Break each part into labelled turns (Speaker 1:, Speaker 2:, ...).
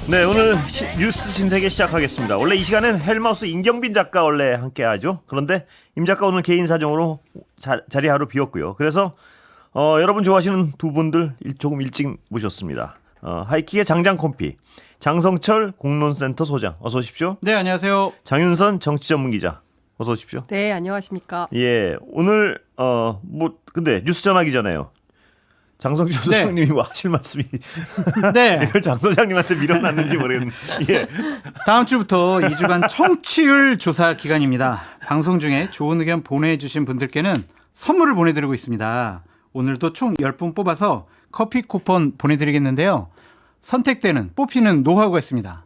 Speaker 1: 네, 오늘 뉴스 신세계 시작하겠습니다. 원래 이 시간은 헬마우스 임경빈 작가 원래 함께하죠. 그런데 임 작가 오늘 개인 사정으로 자리 하루 비웠고요. 그래서 여러분 좋아하시는 두 분들 조금 일찍 모셨습니다. 하이킥의 장장콤피 장성철 공론센터 소장 어서 오십시오.
Speaker 2: 네, 안녕하세요.
Speaker 1: 장윤선 정치전문기자 어서 오십시오.
Speaker 3: 네, 안녕하십니까.
Speaker 1: 예, 오늘 근데 뉴스 전하기잖아요. 장성철 소장님이 뭐 하실 말씀이
Speaker 2: 네.
Speaker 1: 이걸 장 소장님한테 밀어놨는지 모르겠는데 예.
Speaker 2: 다음 주부터 2주간 청취율 조사 기간입니다. 방송 중에 좋은 의견 보내주신 분들께는 선물을 보내드리고 있습니다. 오늘도 총 10분 뽑아서 커피 쿠폰 보내드리겠는데요. 선택되는 뽑히는 노하우가 있습니다.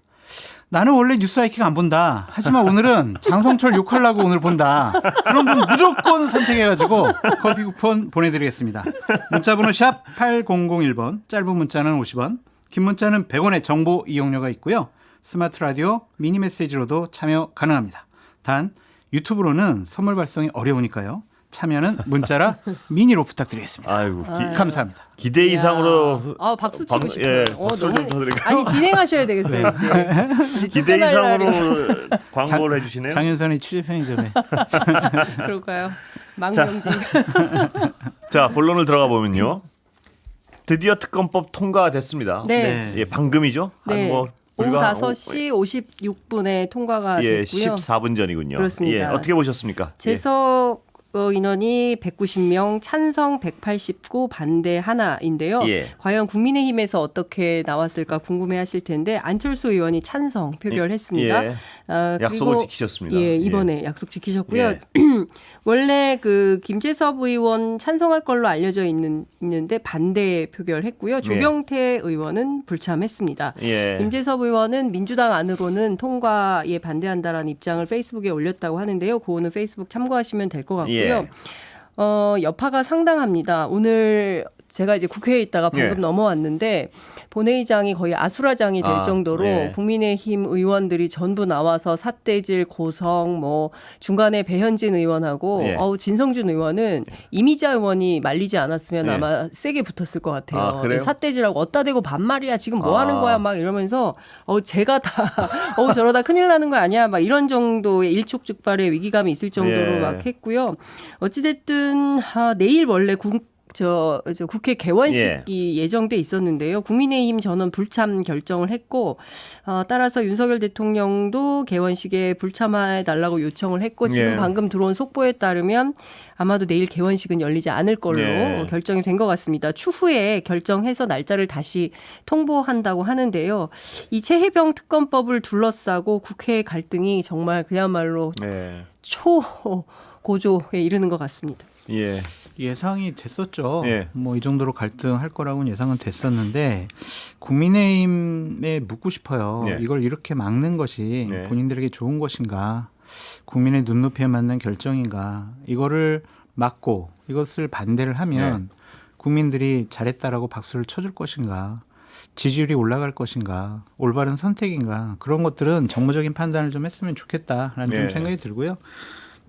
Speaker 2: 나는 원래 뉴스 하이킥 안 본다. 하지만 오늘은 장성철 욕하려고 오늘 본다. 그런 분 무조건 선택해가지고 커피 쿠폰 보내드리겠습니다. 문자번호 샵 8001번, 짧은 문자는 50원, 긴 문자는 100원의 정보 이용료가 있고요. 스마트 라디오 미니 메시지로도 참여 가능합니다. 단 유튜브로는 선물 발송이 어려우니까요. 참여는 문자라 미니로 부탁드리겠습니다.
Speaker 1: 아이고
Speaker 2: 감사합니다.
Speaker 1: 기대 이상으로
Speaker 3: 박수 치고 싶어요.
Speaker 1: 예, 박수 좀 쳐드릴까요?
Speaker 3: 아니 진행하셔야 되겠어요. 이제.
Speaker 1: 기대 이상으로 광고를 해주시네요.
Speaker 2: 장윤선이 취재 편의점에.
Speaker 3: 그럴까요? 망정지.
Speaker 1: 자, 본론을 들어가 보면요. 드디어 특검법 통과됐습니다.
Speaker 3: 네.
Speaker 1: 예, 방금이죠.
Speaker 3: 네.
Speaker 1: 오후
Speaker 3: 불과 5시 56분에 통과가
Speaker 1: 예,
Speaker 3: 됐고요.
Speaker 1: 14분 전이군요.
Speaker 3: 그렇습니다.
Speaker 1: 예, 어떻게 보셨습니까?
Speaker 3: 재석 인원이 190명, 찬성 189, 반대 하나인데요.
Speaker 1: 예.
Speaker 3: 과연 국민의힘에서 어떻게 나왔을까 궁금해하실 텐데 안철수 의원이 찬성 표결했습니다.
Speaker 1: 예.
Speaker 3: 그리고
Speaker 1: 약속을 지키셨습니다.
Speaker 3: 예, 이번에 약속 지키셨고요.
Speaker 1: 예.
Speaker 3: 원래 그 김재섭 의원 찬성할 걸로 알려져 있는데 반대 표결했고요. 조경태 의원은 불참했습니다.
Speaker 1: 예.
Speaker 3: 김재섭 의원은 민주당 안으로는 통과에 반대한다라는 입장을 페이스북에 올렸다고 하는데요. 그거는 페이스북 참고하시면 될 것 같고요.
Speaker 1: 예.
Speaker 3: 여파가 상당합니다. 오늘 제가 이제 국회에 있다가 방금
Speaker 1: 예.
Speaker 3: 넘어왔는데 본회의장이 거의 아수라장이 될 정도로
Speaker 1: 예.
Speaker 3: 국민의힘 의원들이 전부 나와서 삿대질, 고성, 중간에 배현진 의원하고
Speaker 1: 예.
Speaker 3: 진성준 의원은 이미자 의원이 말리지 않았으면
Speaker 1: 예.
Speaker 3: 아마 세게 붙었을 것 같아요.
Speaker 1: 아, 그래요?
Speaker 3: 삿대질하고 어따 대고 반말이야 지금 뭐 하는 거야 막 이러면서 제가 다 저러다 큰일 나는 거 아니야 막 이런 정도의 일촉즉발의 위기감이 있을 정도로
Speaker 1: 예.
Speaker 3: 막 했고요. 어찌됐든 내일 원래 국회 개원식이 예정돼 있었는데요. 국민의힘 전원 불참 결정을 했고 따라서 윤석열 대통령도 개원식에 불참해달라고 요청을 했고 지금
Speaker 1: 예.
Speaker 3: 방금 들어온 속보에 따르면 아마도 내일 개원식은 열리지 않을 걸로
Speaker 1: 예.
Speaker 3: 결정이 된 것 같습니다. 추후에 결정해서 날짜를 다시 통보한다고 하는데요. 이 최혜병 특검법을 둘러싸고 국회 갈등이 정말 그야말로
Speaker 1: 예.
Speaker 3: 초고조에 이르는 것 같습니다.
Speaker 1: 예.
Speaker 2: 예상이 됐었죠.
Speaker 1: 예.
Speaker 2: 이 정도로 갈등할 거라고는 예상은 됐었는데 국민의힘에 묻고 싶어요.
Speaker 1: 예.
Speaker 2: 이걸 이렇게 막는 것이
Speaker 1: 예.
Speaker 2: 본인들에게 좋은 것인가? 국민의 눈높이에 맞는 결정인가? 이거를 막고 이것을 반대를 하면 국민들이 잘했다라고 박수를 쳐줄 것인가? 지지율이 올라갈 것인가? 올바른 선택인가? 그런 것들은 정무적인 판단을 좀 했으면 좋겠다라는 좀 생각이 들고요.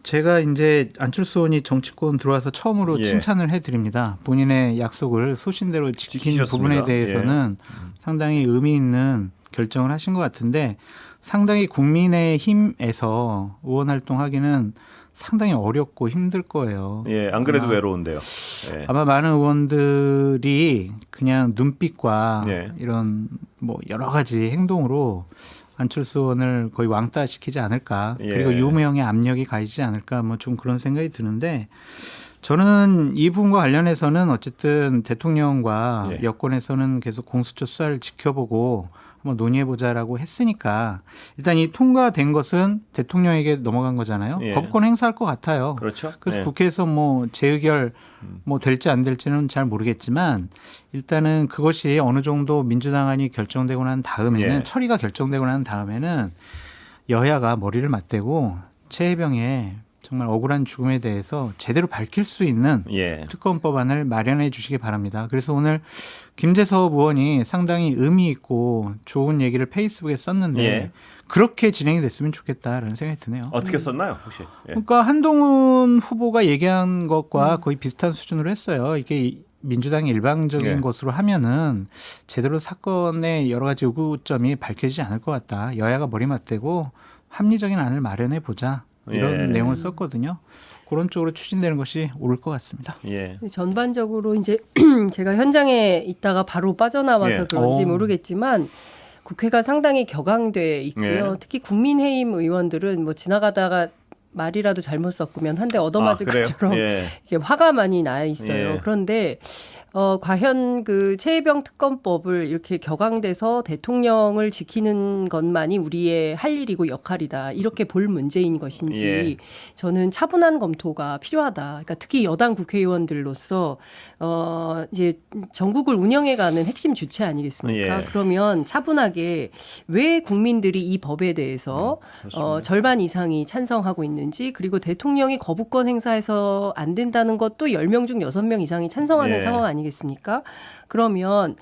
Speaker 2: 제가 이제 안철수 의원이 정치권 들어와서 처음으로 칭찬을 해드립니다. 본인의 약속을 소신대로 지킨
Speaker 1: 지키셨습니다.
Speaker 2: 부분에 대해서는 상당히 의미 있는 결정을 하신 것 같은데 상당히 국민의힘에서 의원 활동하기는 상당히 어렵고 힘들 거예요.
Speaker 1: 예, 안 그래도 외로운데요. 예.
Speaker 2: 아마 많은 의원들이 그냥 눈빛과 이런 여러 가지 행동으로 안철수 의원을 거의 왕따시키지 않을까. 그리고 유무형의 압력이 가해지지 않을까. 좀 그런 생각이 드는데 저는 이 부분과 관련해서는 어쨌든 대통령과 여권에서는 계속 공수처 수사를 지켜보고 한번 논의해보자라고 했으니까 일단 이 통과된 것은 대통령에게 넘어간 거잖아요. 법권 행사할 것 같아요.
Speaker 1: 그렇죠.
Speaker 2: 그래서 국회에서 재의결 될지 안 될지는 잘 모르겠지만 일단은 그것이 어느 정도 민주당안이 결정되고 난 다음에는 처리가 결정되고 난 다음에는 여야가 머리를 맞대고 최혜병의 정말 억울한 죽음에 대해서 제대로 밝힐 수 있는 특검법안을 마련해 주시기 바랍니다. 그래서 오늘 김재섭 의원이 상당히 의미 있고 좋은 얘기를 페이스북에 썼는데 그렇게 진행이 됐으면 좋겠다라는 생각이 드네요.
Speaker 1: 어떻게 썼나요, 혹시?
Speaker 2: 그러니까 한동훈 후보가 얘기한 것과 거의 비슷한 수준으로 했어요. 이게 민주당이 일방적인
Speaker 1: 예.
Speaker 2: 것으로 하면은 제대로 사건의 여러 가지 요구점이 밝혀지지 않을 것 같다. 여야가 머리 맞대고 합리적인 안을 마련해 보자. 이런
Speaker 1: 예.
Speaker 2: 내용을 썼거든요. 그런 쪽으로 추진되는 것이 옳을 것 같습니다.
Speaker 1: 예.
Speaker 3: 전반적으로 이제 제가 현장에 있다가 바로 빠져나와서
Speaker 1: 예.
Speaker 3: 그런지
Speaker 2: 오.
Speaker 3: 모르겠지만 국회가 상당히 격앙돼 있고요.
Speaker 1: 예.
Speaker 3: 특히 국민의힘 의원들은 뭐 지나가다가 말이라도 잘못 섞으면 한 대 얻어맞을
Speaker 1: 그래요?
Speaker 3: 것처럼
Speaker 1: 예.
Speaker 3: 이렇게 화가 많이 나 있어요.
Speaker 1: 예.
Speaker 3: 그런데 과연 그 최혜병 특검법을 이렇게 격앙돼서 대통령을 지키는 것만이 우리의 할 일이고 역할이다. 이렇게 볼 문제인 것인지
Speaker 1: 예.
Speaker 3: 저는 차분한 검토가 필요하다. 그러니까 특히 여당 국회의원들로서 이제 전국을 운영해가는 핵심 주체 아니겠습니까?
Speaker 1: 예.
Speaker 3: 그러면 차분하게 왜 국민들이 이 법에 대해서
Speaker 1: 그렇습니다.
Speaker 3: 절반 이상이 찬성하고 있는지 그리고 대통령이 거부권 행사해서 안 된다는 것도 10명 중 6명 이상이 찬성하는
Speaker 1: 예.
Speaker 3: 상황 아니겠습니까? 그러면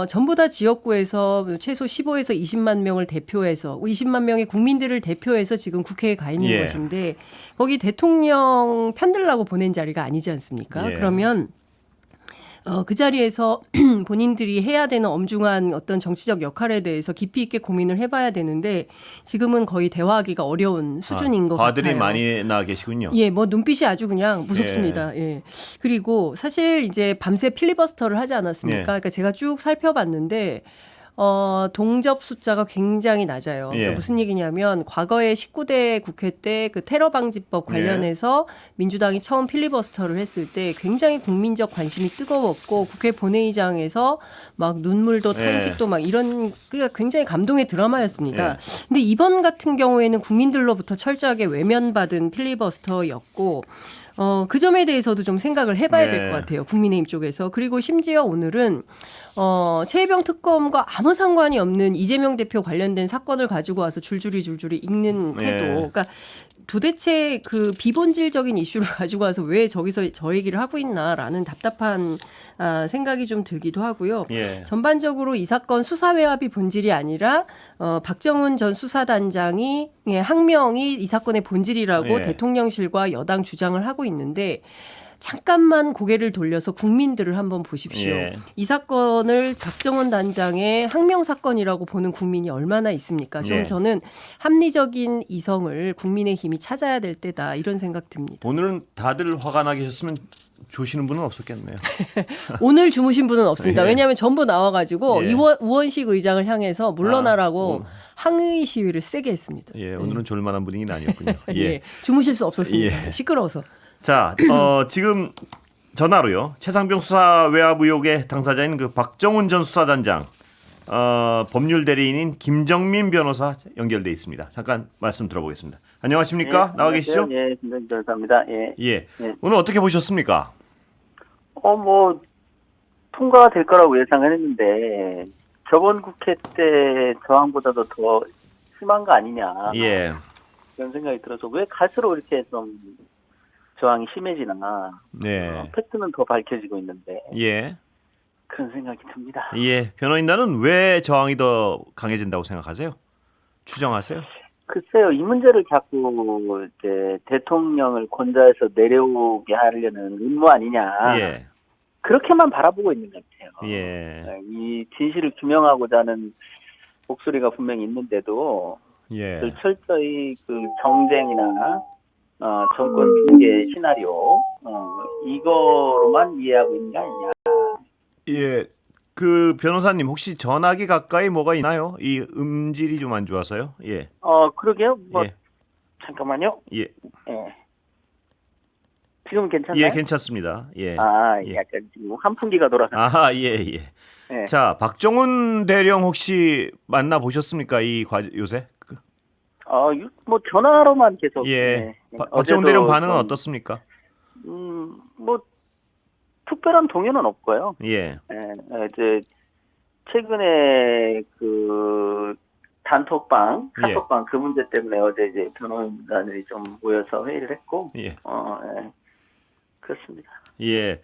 Speaker 3: 전부 다 지역구에서 최소 15에서 20만 명을 대표해서 20만 명의 국민들을 대표해서 지금 국회에 가 있는
Speaker 1: 예.
Speaker 3: 것인데 거기 대통령 편들라고 보낸 자리가 아니지 않습니까?
Speaker 1: 예.
Speaker 3: 그러면 그 자리에서 본인들이 해야 되는 엄중한 어떤 정치적 역할에 대해서 깊이 있게 고민을 해봐야 되는데 지금은 거의 대화하기가 어려운 수준인 것
Speaker 1: 과들이
Speaker 3: 같아요.
Speaker 1: 많이 나 계시군요.
Speaker 3: 예, 뭐 눈빛이 아주 그냥 무섭습니다. 예. 그리고 사실 이제 밤새 필리버스터를 하지 않았습니까?
Speaker 1: 예.
Speaker 3: 그러니까 제가 쭉 살펴봤는데 동접 숫자가 굉장히 낮아요. 그러니까
Speaker 1: 예.
Speaker 3: 무슨 얘기냐면 과거에 19대 국회 때 그 테러 방지법 관련해서 민주당이 처음 필리버스터를 했을 때 굉장히 국민적 관심이 뜨거웠고 국회 본회의장에서 막 눈물도
Speaker 1: 예.
Speaker 3: 탄식도 막 이런 그러니까 굉장히 감동의 드라마였습니다.
Speaker 1: 예.
Speaker 3: 근데 이번 같은 경우에는 국민들로부터 철저하게 외면받은 필리버스터였고 그 점에 대해서도 좀 생각을 해봐야
Speaker 1: 네.
Speaker 3: 될 것 같아요. 국민의힘 쪽에서. 그리고 심지어 오늘은 최혜병 특검과 아무 상관이 없는 이재명 대표 관련된 사건을 가지고 와서 줄줄이 읽는
Speaker 1: 네.
Speaker 3: 태도. 그러니까 도대체 그 비본질적인 이슈를 가지고 와서 왜 저기서 저 얘기를 하고 있나라는 답답한 생각이 좀 들기도 하고요.
Speaker 1: 예.
Speaker 3: 전반적으로 이 사건 수사 외압이 본질이 아니라 박정훈 전 수사단장이 항명이 이 사건의 본질이라고
Speaker 1: 예.
Speaker 3: 대통령실과 여당 주장을 하고 있는데 잠깐만 고개를 돌려서 국민들을 한번 보십시오.
Speaker 1: 예.
Speaker 3: 이 사건을 박정훈 단장의 항명 사건이라고 보는 국민이 얼마나 있습니까? 좀
Speaker 1: 예.
Speaker 3: 저는 합리적인 이성을 국민의힘이 찾아야 될 때다 이런 생각 듭니다.
Speaker 1: 오늘은 다들 화가 나 계셨으면 조시는 분은 없었겠네요.
Speaker 3: 오늘 주무신 분은 없습니다.
Speaker 1: 예.
Speaker 3: 왜냐하면 전부 나와가지고
Speaker 1: 예.
Speaker 3: 우원식 의장을 향해서 물러나라고 항의 시위를 세게 했습니다.
Speaker 1: 예, 오늘은 졸만한 분위기는 아니었군요.
Speaker 3: 예. 주무실 수 없었습니다.
Speaker 1: 예.
Speaker 3: 시끄러워서.
Speaker 1: 자, 지금 전화로요. 최상병 수사 외압 의혹의 당사자인 그 박정훈 전 수사단장 법률 대리인인 김정민 변호사 연결돼 있습니다. 잠깐 말씀 들어보겠습니다. 안녕하십니까? 나와 계시죠?
Speaker 4: 예, 김정민 변호사입니다. 예.
Speaker 1: 예.
Speaker 4: 예.
Speaker 1: 오늘 어떻게 보셨습니까?
Speaker 4: 뭐 통과가 될 거라고 예상을 했는데 저번 국회 때 저항보다도 더 심한 거 아니냐
Speaker 1: 예.
Speaker 4: 그런 생각이 들어서 왜 갈수록 이렇게 좀 저항이 심해지나
Speaker 1: 네.
Speaker 4: 팩트는 더 밝혀지고 있는데
Speaker 1: 예.
Speaker 4: 그런 생각이 듭니다.
Speaker 1: 예. 변호인단은 왜 저항이 더 강해진다고 생각하세요? 추정하세요?
Speaker 4: 글쎄요, 이 문제를 자꾸 이제 대통령을 권좌에서 내려오게 하려는 음모 아니냐
Speaker 1: 예.
Speaker 4: 그렇게만 바라보고 있는 것 같아요.
Speaker 1: 예.
Speaker 4: 이 진실을 규명하고자 하는 목소리가 분명히 있는데도
Speaker 1: 예.
Speaker 4: 철저히 그 정쟁이나 정권 붕괴 시나리오 이거로만 이해하고 있는 게 아니냐.
Speaker 1: 예. 그 변호사님 혹시 전화기 가까이 뭐가 있나요? 이 음질이 좀 안 좋아서요. 예.
Speaker 4: 그러게요. 뭐
Speaker 1: 예.
Speaker 4: 잠깐만요.
Speaker 1: 예.
Speaker 4: 예. 지금 괜찮나요?
Speaker 1: 예, 괜찮습니다. 예. 예.
Speaker 4: 약간 지금 환풍기가 돌아가.
Speaker 1: 아하, 예, 예.
Speaker 4: 예.
Speaker 1: 자, 박정훈 대령 혹시 만나 보셨습니까? 요새?
Speaker 4: 뭐 전화로만 계속.
Speaker 1: 예.
Speaker 4: 예.
Speaker 1: 박정훈
Speaker 4: 어제도
Speaker 1: 대령 반응은
Speaker 4: 좀,
Speaker 1: 어떻습니까?
Speaker 4: 뭐 특별한 동요는 없고요.
Speaker 1: 예.
Speaker 4: 예, 이제 최근에 그 단톡방,
Speaker 1: 예.
Speaker 4: 카톡방 그 문제 때문에 어제 이제 변호인단들이 좀 모여서 회의를 했고,
Speaker 1: 예.
Speaker 4: 예, 그렇습니다.
Speaker 1: 예.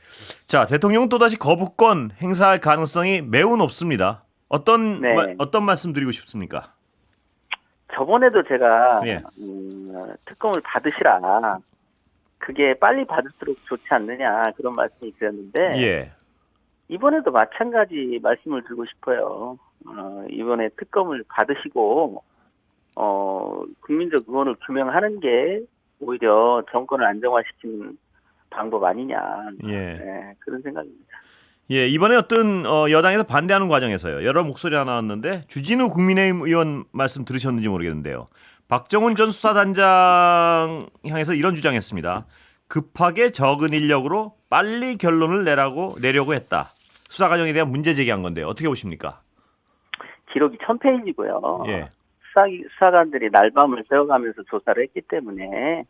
Speaker 1: 자, 대통령 또다시 거부권 행사할 가능성이 매우 높습니다. 어떤
Speaker 4: 네.
Speaker 1: 어떤 말씀 드리고 싶습니까?
Speaker 4: 저번에도 제가
Speaker 1: 예.
Speaker 4: 특검을 받으시라. 그게 빨리 받을수록 좋지 않느냐 그런 말씀이 드렸는데
Speaker 1: 예.
Speaker 4: 이번에도 마찬가지 말씀을 드리고 싶어요. 이번에 특검을 받으시고 국민적 의원을 규명하는 게 오히려 정권을 안정화시키는 방법 아니냐.
Speaker 1: 예.
Speaker 4: 네, 그런 생각입니다.
Speaker 1: 예, 이번에 어떤 여당에서 반대하는 과정에서요. 여러 목소리가 나왔는데 주진우 국민의힘 의원 말씀 들으셨는지 모르겠는데요. 박정훈 전 수사단장 향해서 이런 주장했습니다. 급하게 적은 인력으로 빨리 결론을 내려고 했다. 수사 과정에 대한 문제 제기한 건데 어떻게 보십니까?
Speaker 4: 기록이 1000페이지고요.
Speaker 1: 예.
Speaker 4: 수사관들이 날밤을 새워가면서 조사를 했기 때문에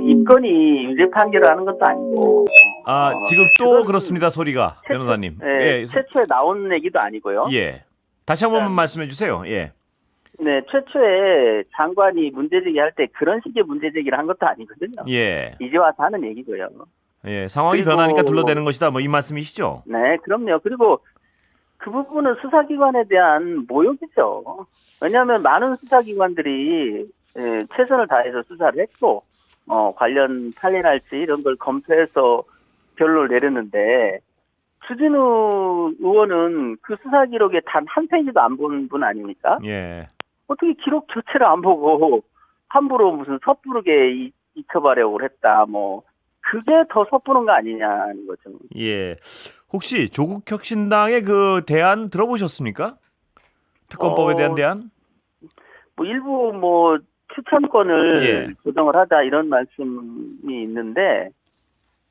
Speaker 4: 이 건이 유죄 판결을 하는 것도 아니고
Speaker 1: 지금 또
Speaker 4: 그건
Speaker 1: 그렇습니다. 소리가 변호사님.
Speaker 4: 예, 최초에 나온 얘기도 아니고요.
Speaker 1: 예. 다시 한 번만 말씀해 주세요. 예.
Speaker 4: 네, 최초에 장관이 문제제기할 때 그런 식의 문제제기를 한 것도 아니거든요.
Speaker 1: 예.
Speaker 4: 이제 와서 하는 얘기고요.
Speaker 1: 예. 상황이
Speaker 4: 그리고-
Speaker 1: 변하니까 둘러대는 것이다. 뭐 이 말씀이시죠?
Speaker 4: 네, 그럼요. 그리고 그 부분은 수사기관에 대한 모욕이죠. 왜냐하면 많은 수사기관들이 최선을 다해서 수사를 했고 관련 판례랄지 이런 걸 검토해서 결론을 내렸는데 주진우 의원은 그 수사 기록에 단 한 페이지도 안 본 분 아닙니까?
Speaker 1: 예.
Speaker 4: 어떻게 기록 자체를 안 보고 함부로 무슨 섣부르게 잊혀가려고 했다. 뭐 그게 더 섣부른 거 아니냐는 거죠.
Speaker 1: 예. 혹시 조국 혁신당의 그 대안 들어보셨습니까? 특검법에 대한 대안?
Speaker 4: 뭐 일부 뭐 추천권을
Speaker 1: 예.
Speaker 4: 조정을 하자 이런 말씀이 있는데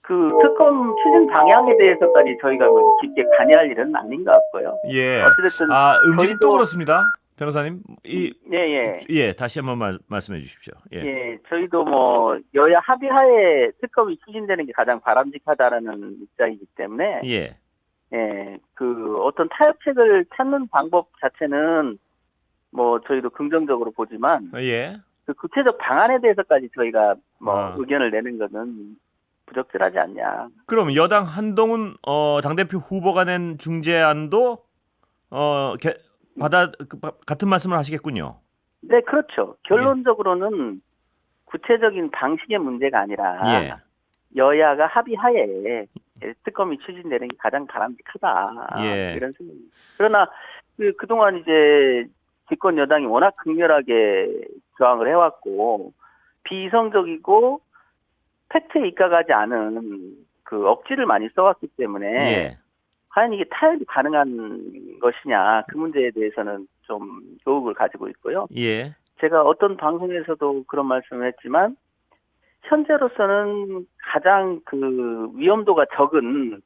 Speaker 4: 그 특검 추진 방향에 대해서까지 저희가 뭐 깊게 관여할 일은 아닌 것 같고요.
Speaker 1: 예.
Speaker 4: 어찌됐든
Speaker 1: 음질이 또
Speaker 4: 저희도-
Speaker 1: 그렇습니다. 변호사님.
Speaker 4: 예.
Speaker 1: 다시 한번 말씀해 주십시오. 예.
Speaker 4: 예, 저희도 뭐 여야 합의하에 특검이 추진되는 게 가장 바람직하다라는 입장이기 때문에
Speaker 1: 예.
Speaker 4: 그 어떤 타협책을 찾는 방법 자체는 뭐 저희도 긍정적으로 보지만
Speaker 1: 예.
Speaker 4: 그 구체적 방안에 대해서까지 저희가 뭐
Speaker 1: 아.
Speaker 4: 의견을 내는 것은 부적절하지 않냐.
Speaker 1: 그럼 여당 한동훈 당대표 후보가 낸 중재안도 같은 말씀을 하시겠군요.
Speaker 4: 네, 그렇죠. 결론적으로는 구체적인 방식의 문제가 아니라
Speaker 1: 예.
Speaker 4: 여야가 합의하에 특검이 추진되는 게 가장 바람직하다.
Speaker 1: 예.
Speaker 4: 이런 생각입니다. 그러나 그동안 이제 집권 여당이 워낙 극렬하게 저항을 해왔고 비이성적이고 팩트에 입각하지 않은 그 억지를 많이 써왔기 때문에
Speaker 1: 예.
Speaker 4: 과연 이게 타협이 가능한 것이냐 그 문제에 대해서는 좀 교육을 가지고 있고요.
Speaker 1: 예.
Speaker 4: 제가 어떤 방송에서도 그런 말씀을 했지만 현재로서는 가장 그 위험도가 적은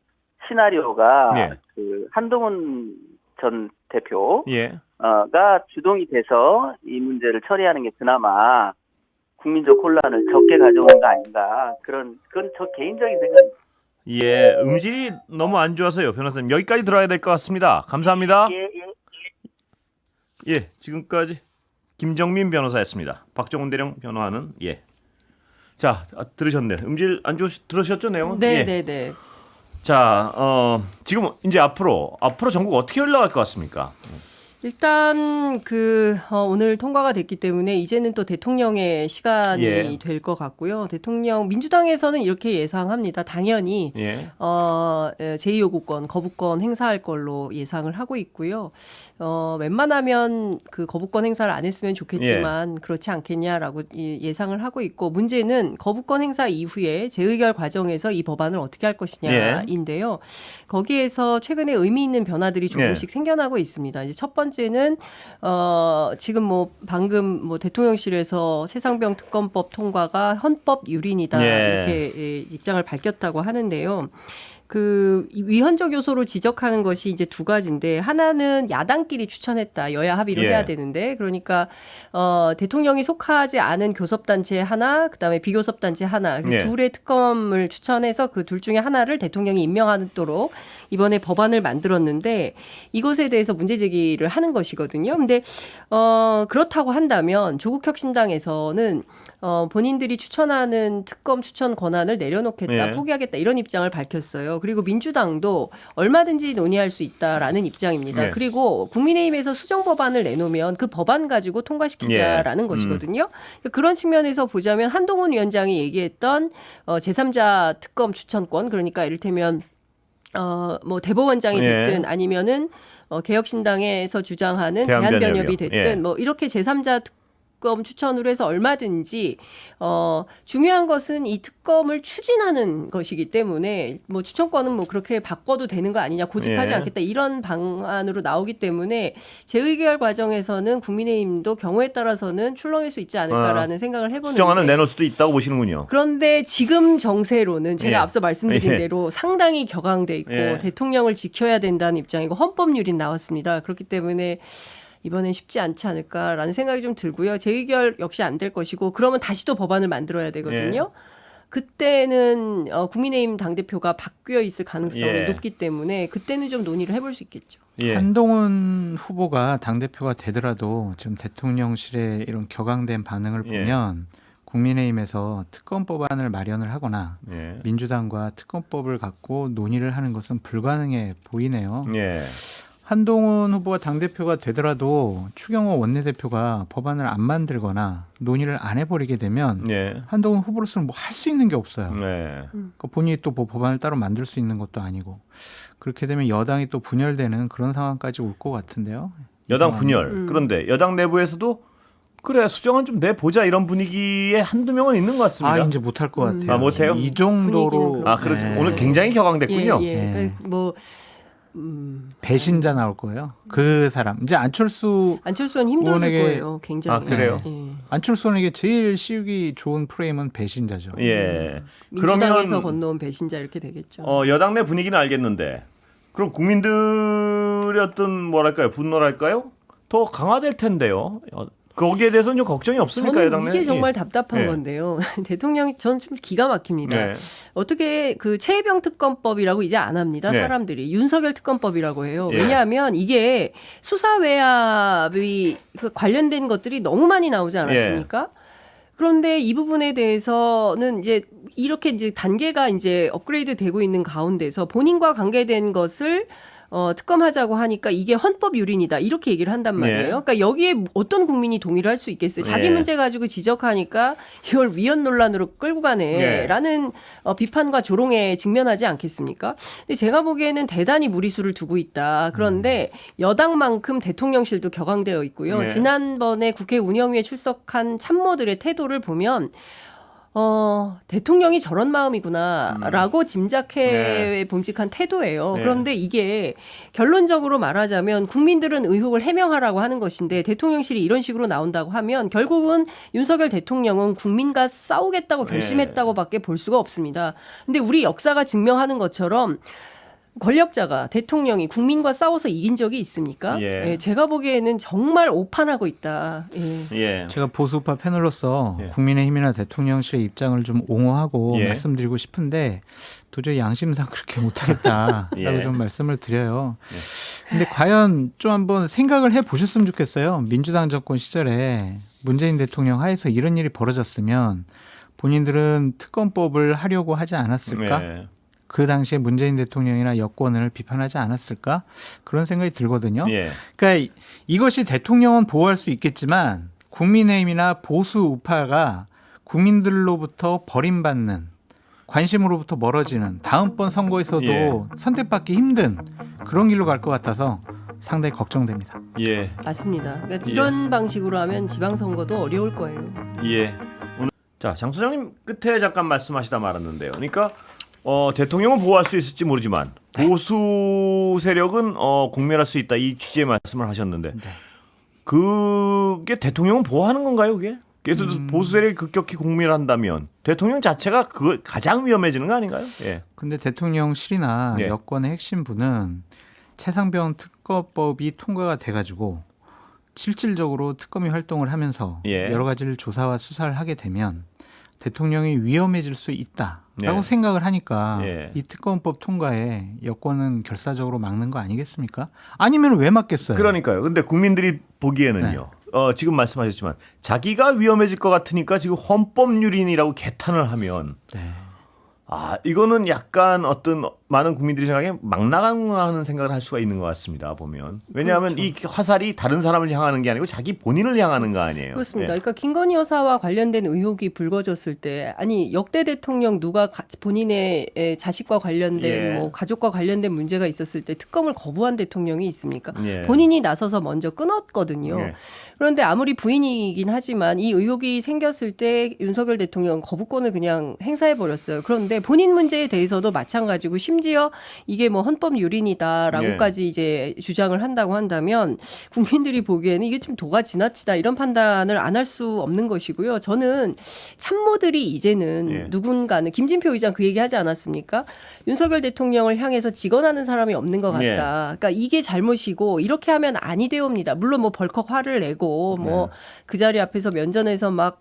Speaker 4: 시나리오가
Speaker 1: 예.
Speaker 4: 그 한동훈 전 대표
Speaker 1: 예.
Speaker 4: 가 주동이 돼서 이 문제를 처리하는 게 그나마 국민적 혼란을 적게 가져오는 거 아닌가 그건 저 개인적인 생각입니다.
Speaker 1: 예. 음질이 너무 안 좋아서요, 변호사님. 여기까지 들어야 될 것 같습니다. 감사합니다.
Speaker 4: 예.
Speaker 1: 예. 지금까지 김정민 변호사였습니다. 박정훈 대령 변호하는 자, 들으셨네. 음질 안 들으셨죠, 내용은?
Speaker 3: 네,
Speaker 1: 예.
Speaker 3: 네, 네.
Speaker 1: 자, 지금 이제 앞으로 전국 어떻게 흘러갈 것 같습니까?
Speaker 3: 일단 오늘 통과가 됐기 때문에 이제는 또 대통령의 시간이
Speaker 1: 예.
Speaker 3: 될 것 같고요. 대통령 민주당에서는 이렇게 예상합니다. 당연히
Speaker 1: 예.
Speaker 3: 제2요구권, 거부권 행사할 걸로 예상을 하고 있고요. 웬만하면 그 거부권 행사를 안 했으면 좋겠지만 그렇지 않겠냐라고 예상을 하고 있고 문제는 거부권 행사 이후에 재의결 과정에서 이 법안을 어떻게 할 것이냐인데요. 거기에서 최근에 의미 있는 변화들이 조금씩 생겨나고 있습니다. 이제 첫 번째는 지금 뭐 방금 뭐 대통령실에서 세상병 특검법 통과가 헌법 유린이다 이렇게 입장을 밝혔다고 하는데요. 그 위헌적 요소로 지적하는 것이 이제 두 가지인데 하나는 야당끼리 추천했다. 여야 합의를 해야 되는데 그러니까 대통령이 속하지 않은 교섭단체 하나 그다음에 비교섭단체 하나 그 둘의 특검을 추천해서 그 둘 중에 하나를 대통령이 임명하도록 이번에 법안을 만들었는데 이것에 대해서 문제 제기를 하는 것이거든요. 근데 그렇다고 한다면 조국혁신당에서는 본인들이 추천하는 특검 추천 권한을 내려놓겠다, 포기하겠다 이런 입장을 밝혔어요. 그리고 민주당도 얼마든지 논의할 수 있다라는 입장입니다. 그리고 국민의힘에서 수정 법안을 내놓으면 그 법안 가지고 통과시키자라는 것이거든요. 그런 측면에서 보자면 한동훈 위원장이 얘기했던 제3자 특검 추천권, 그러니까 이를테면 뭐 대법원장이
Speaker 1: 예.
Speaker 3: 됐든 아니면은 개혁신당에서 주장하는
Speaker 1: 대한변협이요.
Speaker 3: 대한변협이 됐든
Speaker 1: 예.
Speaker 3: 뭐 이렇게 제3자 특검 추천으로 해서 얼마든지 중요한 것은 이 특검을 추진하는 것이기 때문에 뭐 추천권은 뭐 그렇게 바꿔도 되는 거 아니냐 고집하지
Speaker 1: 예.
Speaker 3: 않겠다 이런 방안으로 나오기 때문에 재의결 과정에서는 국민의힘도 경우에 따라서는 출렁일 수 있지 않을까라는 생각을 해보는데
Speaker 1: 수정안을 내놓을 수도 있다고 보시는군요.
Speaker 3: 그런데 지금 정세로는 제가
Speaker 1: 예.
Speaker 3: 앞서 말씀드린
Speaker 1: 예.
Speaker 3: 대로 상당히 격앙돼 있고
Speaker 1: 예.
Speaker 3: 대통령을 지켜야 된다는 입장이고 헌법률이 나왔습니다. 그렇기 때문에 이번엔 쉽지 않지 않을까라는 생각이 좀 들고요. 재의결 역시 안 될 것이고 그러면 다시 또 법안을 만들어야 되거든요. 그때는 국민의힘 당대표가 바뀌어 있을 가능성이
Speaker 1: 예.
Speaker 3: 높기 때문에 그때는 좀 논의를 해볼 수 있겠죠.
Speaker 1: 예.
Speaker 2: 한동훈 후보가 당대표가 되더라도 지금 대통령실의 이런 격앙된 반응을
Speaker 1: 예.
Speaker 2: 보면 국민의힘에서 특검 법안을 마련을 하거나
Speaker 1: 예.
Speaker 2: 민주당과 특검법을 갖고 논의를 하는 것은 불가능해 보이네요.
Speaker 1: 예.
Speaker 2: 한동훈 후보가 당대표가 되더라도 추경호 원내대표가 법안을 안 만들거나 논의를 안 해버리게 되면
Speaker 1: 예.
Speaker 2: 한동훈 후보로서는 뭐 할 수 있는 게 없어요.
Speaker 1: 네.
Speaker 2: 그러니까 본인이 또 뭐 법안을 따로 만들 수 있는 것도 아니고 그렇게 되면 여당이 또 분열되는 그런 상황까지 올 것 같은데요.
Speaker 1: 여당
Speaker 2: 이 상황은.
Speaker 1: 분열. 그런데 여당 내부에서도 그래 수정안 좀 내보자 이런 분위기에 한두 명은 있는 것 같습니다.
Speaker 2: 아 이제 못할 것 같아요.
Speaker 1: 아, 못해요?
Speaker 2: 이 정도로
Speaker 3: 분위기는
Speaker 1: 아, 그렇죠.
Speaker 2: 네.
Speaker 1: 오늘 굉장히 격앙됐군요.
Speaker 3: 예, 예.
Speaker 2: 네.
Speaker 3: 그러니까 뭐
Speaker 2: 배신자 나올 거예요. 그 사람 이제 안철수
Speaker 3: 안철수는 힘들어질
Speaker 2: 의원에게-
Speaker 3: 거예요. 굉장히.
Speaker 1: 아, 그래요?
Speaker 3: 예.
Speaker 2: 안철수에게 제일 씌우기 좋은 프레임은 배신자죠.
Speaker 1: 예.
Speaker 3: 민주당에서
Speaker 1: 그러면
Speaker 3: 건너온 배신자 이렇게 되겠죠.
Speaker 1: 여당 내 분위기는 알겠는데 그럼 국민들의 어떤 뭐랄까요 분노랄까요 더 강화될 텐데요. 거기에 대해서는 좀 걱정이 없습니까
Speaker 3: 저는
Speaker 1: 여당 내?
Speaker 3: 이게 정말 답답한
Speaker 1: 예.
Speaker 3: 건데요. 대통령이 저는 좀 기가 막힙니다.
Speaker 1: 네.
Speaker 3: 어떻게 그 최혜병 특검법이라고 이제 안 합니다.
Speaker 1: 네.
Speaker 3: 사람들이 윤석열 특검법이라고 해요.
Speaker 1: 예.
Speaker 3: 왜냐하면 이게 수사 외압이 그 관련된 것들이 너무 많이 나오지 않았습니까? 그런데 이 부분에 대해서는 이제 이렇게 이제 단계가 이제 업그레이드 되고 있는 가운데서 본인과 관계된 것을 특검하자고 하니까 이게 헌법 유린이다 이렇게 얘기를 한단 말이에요.
Speaker 1: 네.
Speaker 3: 그러니까 여기에 어떤 국민이 동의를 할 수 있겠어요. 자기
Speaker 1: 네.
Speaker 3: 문제 가지고 지적하니까 이걸 위헌 논란으로 끌고 가네라는 비판과 조롱에 직면하지 않겠습니까? 근데 제가 보기에는 대단히 무리수를 두고 있다. 그런데 여당만큼 대통령실도 격앙되어 있고요.
Speaker 1: 네.
Speaker 3: 지난번에 국회 운영위에 출석한 참모들의 태도를 보면 대통령이 저런 마음이구나라고 짐작해
Speaker 1: 네.
Speaker 3: 봄직한 태도예요.
Speaker 1: 네.
Speaker 3: 그런데 이게 결론적으로 말하자면 국민들은 의혹을 해명하라고 하는 것인데 대통령실이 이런 식으로 나온다고 하면 결국은 윤석열 대통령은 국민과 싸우겠다고 결심했다고밖에 볼 수가 없습니다. 근데 우리 역사가 증명하는 것처럼 권력자가 대통령이 국민과 싸워서 이긴 적이 있습니까?
Speaker 1: 예.
Speaker 3: 예, 제가 보기에는 정말 오판하고 있다. 예.
Speaker 1: 예.
Speaker 2: 제가 보수파 패널로서
Speaker 1: 예.
Speaker 2: 국민의힘이나 대통령실의 입장을 좀 옹호하고
Speaker 1: 예.
Speaker 2: 말씀드리고 싶은데 도저히 양심상 그렇게 못하겠다라고
Speaker 1: 예.
Speaker 2: 좀 말씀을 드려요. 근데 과연 좀 한번 생각을 해보셨으면 좋겠어요. 민주당 정권 시절에 문재인 대통령 하에서 이런 일이 벌어졌으면 본인들은 특검법을 하려고 하지 않았을까?
Speaker 1: 네.
Speaker 2: 그 당시에 문재인 대통령이나 여권을 비판하지 않았을까? 그런 생각이 들거든요.
Speaker 1: 예.
Speaker 2: 그러니까 이것이 대통령은 보호할 수 있겠지만 국민의힘이나 보수 우파가 국민들로부터 버림받는 관심으로부터 멀어지는 다음번 선거에서도
Speaker 1: 예.
Speaker 2: 선택받기 힘든 그런 길로 갈 것 같아서 상당히 걱정됩니다.
Speaker 1: 예.
Speaker 3: 맞습니다. 그러니까
Speaker 1: 예.
Speaker 3: 이런 방식으로 하면 지방선거도 어려울 거예요.
Speaker 1: 예. 오늘 자, 장 소장님 끝에 잠깐 말씀하시다 말았는데요. 그러니까 대통령은 보호할 수 있을지 모르지만 보수 세력은 공멸할 수 있다 이 취지의 말씀을 하셨는데 그게 대통령은 보호하는 건가요, 그게? 그래서 보수 세력이 급격히 공멸한다면 대통령 자체가 그 가장 위험해지는 거 아닌가요? 예.
Speaker 2: 근데 대통령실이나
Speaker 1: 예.
Speaker 2: 여권의 핵심부는 최상병 특검법이 통과가 돼가지고 실질적으로 특검이 활동을 하면서
Speaker 1: 예.
Speaker 2: 여러 가지를 조사와 수사를 하게 되면 대통령이 위험해질 수 있다라고
Speaker 1: 예.
Speaker 2: 생각을 하니까
Speaker 1: 예.
Speaker 2: 이 특검법 통과에 여권은 결사적으로 막는 거 아니겠습니까? 아니면 왜 막겠어요?
Speaker 1: 그러니까요. 근데 국민들이 보기에는요. 지금 말씀하셨지만 자기가 위험해질 것 같으니까 지금 헌법 유린이라고 개탄을 하면
Speaker 2: 네.
Speaker 1: 이거는 약간 어떤 많은 국민들이 생각에 막 나가는 생각을 할 수가 있는 것 같습니다. 보면 왜냐하면 이 화살이 다른 사람을 향하는 게 아니고 자기 본인을 향하는 거 아니에요.
Speaker 3: 그렇습니다.
Speaker 1: 예.
Speaker 3: 그러니까 김건희 여사와 관련된 의혹이 불거졌을 때 아니 역대 대통령 누가 본인의 자식과 관련된
Speaker 1: 예.
Speaker 3: 뭐 가족과 관련된 문제가 있었을 때 특검을 거부한 대통령이 있습니까?
Speaker 1: 예.
Speaker 3: 본인이 나서서 먼저 끊었거든요.
Speaker 1: 예.
Speaker 3: 그런데 아무리 부인이긴 하지만 이 의혹이 생겼을 때 윤석열 대통령 거부권을 그냥 행사해 버렸어요. 그런데 본인 문제에 대해서도 마찬가지고 심지어 이게 뭐 헌법 유린이다라고까지 이제 주장을 한다고 한다면 국민들이 보기에는 이게 좀 도가 지나치다 이런 판단을 안 할 수 없는 것이고요. 저는 참모들이 이제는
Speaker 1: 예.
Speaker 3: 누군가는 김진표 의장 그 얘기 하지 않았습니까? 윤석열 대통령을 향해서 직언하는 사람이 없는 것 같다.
Speaker 1: 예.
Speaker 3: 그러니까 이게 잘못이고 이렇게 하면 아니 되옵니다. 물론 뭐 벌컥 화를 내고 뭐 그 자리 앞에서 면전에서 막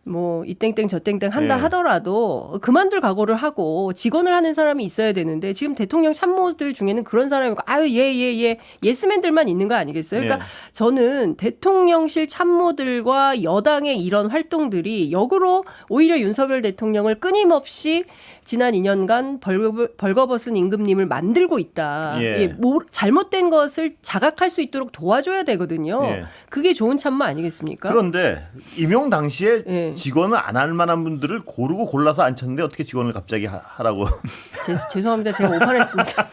Speaker 3: 뭐 이 땡땡 저 땡땡 한다
Speaker 1: 예.
Speaker 3: 하더라도 그만둘 각오를 하고 직언을 하는 사람이 있어야 되는데 지금 대통령 참모들 중에는 그런 사람이 있고 아유 예 예스맨들만 있는 거 아니겠어요? 그러니까
Speaker 1: 예.
Speaker 3: 저는 대통령실 참모들과 여당의 이런 활동들이 역으로 오히려 윤석열 대통령을 끊임없이 지난 2년간 벌거벗은 임금님을 만들고 있다.
Speaker 1: 예.
Speaker 3: 예, 잘못된 것을 자각할 수 있도록 도와줘야 되거든요.
Speaker 1: 예.
Speaker 3: 그게 좋은 참모 아니겠습니까?
Speaker 1: 그런데 임용 당시에
Speaker 3: 예.
Speaker 1: 직원을 안 할 만한 분들을 고르고 골라서 앉혔는데 어떻게 직원을 갑자기 하라고?
Speaker 3: 죄송합니다. 제가 오판했습니다.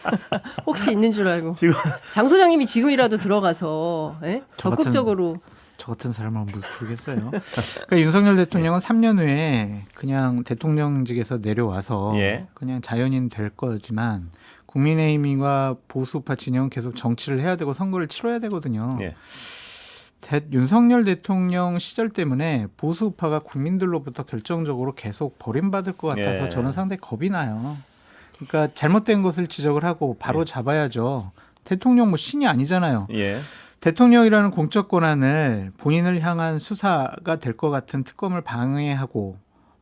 Speaker 3: 혹시 있는 줄 알고.
Speaker 1: 지금
Speaker 3: 장 소장님이 지금이라도 들어가서 예?
Speaker 2: 저 같은-
Speaker 3: 적극적으로.
Speaker 2: 저 같은 사람을 부르겠어요. 그러니까 윤석열 대통령은 3년 후에 그냥 대통령직에서 내려와서
Speaker 1: 예.
Speaker 2: 그냥 자연인 될 거지만 국민의힘과 보수파 진영은 계속 정치를 해야 되고 선거를 치러야 되거든요.
Speaker 1: 예.
Speaker 2: 윤석열 대통령 시절 때문에 보수파가 국민들로부터 결정적으로 계속 버림받을 것 같아서
Speaker 1: 예.
Speaker 2: 저는 상당히 겁이 나요. 그러니까 잘못된 것을 지적을 하고 바로 잡아야죠. 대통령 뭐 신이 아니잖아요.
Speaker 1: 예.
Speaker 2: 대통령이라는 공적 권한을 본인을 향한 수사가 될 것 같은 특검을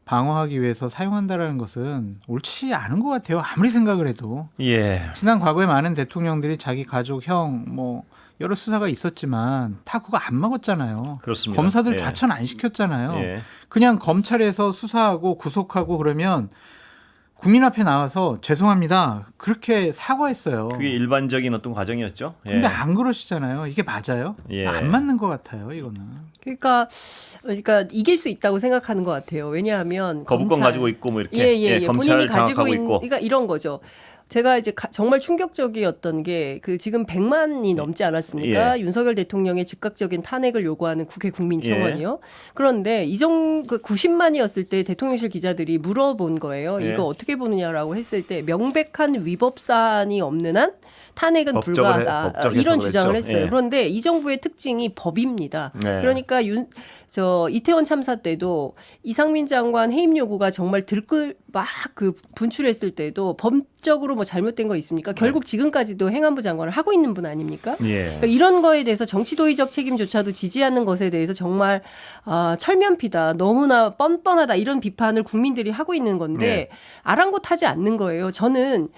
Speaker 2: 방어하기 위해서 사용한다라는 것은 옳지 않은 것 같아요. 아무리 생각을 해도.
Speaker 1: 예.
Speaker 2: 지난 과거에 많은 대통령들이 자기 가족, 형, 뭐 여러 수사가 있었지만 다 그거 안 먹었잖아요.
Speaker 1: 그렇습니다.
Speaker 2: 검사들
Speaker 1: 예.
Speaker 2: 좌천 안 시켰잖아요.
Speaker 1: 예.
Speaker 2: 그냥 검찰에서 수사하고 구속하고 그러면 국민 앞에 나와서 죄송합니다. 그렇게 사과했어요.
Speaker 1: 그게 일반적인 어떤 과정이었죠. 예.
Speaker 2: 근데 안 그러시잖아요. 이게 맞아요?
Speaker 1: 예.
Speaker 2: 안 맞는 것 같아요. 이거는.
Speaker 3: 그러니까 이길 수 있다고 생각하는 것 같아요. 왜냐하면
Speaker 1: 거부권
Speaker 3: 검찰-
Speaker 1: 가지고 있고 뭐 이렇게
Speaker 3: 예.
Speaker 1: 검찰을
Speaker 3: 본인이 가지고
Speaker 1: 장악하고
Speaker 3: 있는
Speaker 1: 있고.
Speaker 3: 그러니까 이런 거죠. 제가 이제 정말 충격적이었던 게 그 지금 100만이 넘지 않았습니까?
Speaker 1: 예.
Speaker 3: 윤석열 대통령의 즉각적인 탄핵을 요구하는 국회 국민청원이요.
Speaker 1: 예.
Speaker 3: 그런데 그 90만이었을 때 대통령실 기자들이 물어본 거예요.
Speaker 1: 예.
Speaker 3: 이거 어떻게 보느냐라고 했을 때 명백한 위법 사안이 없는 한 탄핵은
Speaker 1: 법적
Speaker 3: 불가하다.
Speaker 1: 해석을
Speaker 3: 이런 주장을
Speaker 1: 했죠.
Speaker 3: 했어요.
Speaker 1: 예.
Speaker 3: 그런데 이 정부의 특징이 법입니다.
Speaker 1: 네.
Speaker 3: 그러니까 이태원 참사 때도 이상민 장관 해임 요구가 정말 막 분출했을 때도 법적으로 뭐 잘못된 거 있습니까? 결국 지금까지도 행안부 장관을 하고 있는 분 아닙니까?
Speaker 1: 예.
Speaker 3: 그러니까 이런 거에 대해서 정치 도의적 책임조차도 지지하는 것에 대해서 정말 철면피다, 너무나 뻔뻔하다 이런 비판을 국민들이 하고 있는 건데
Speaker 1: 네.
Speaker 3: 아랑곳하지 않는 거예요. 저는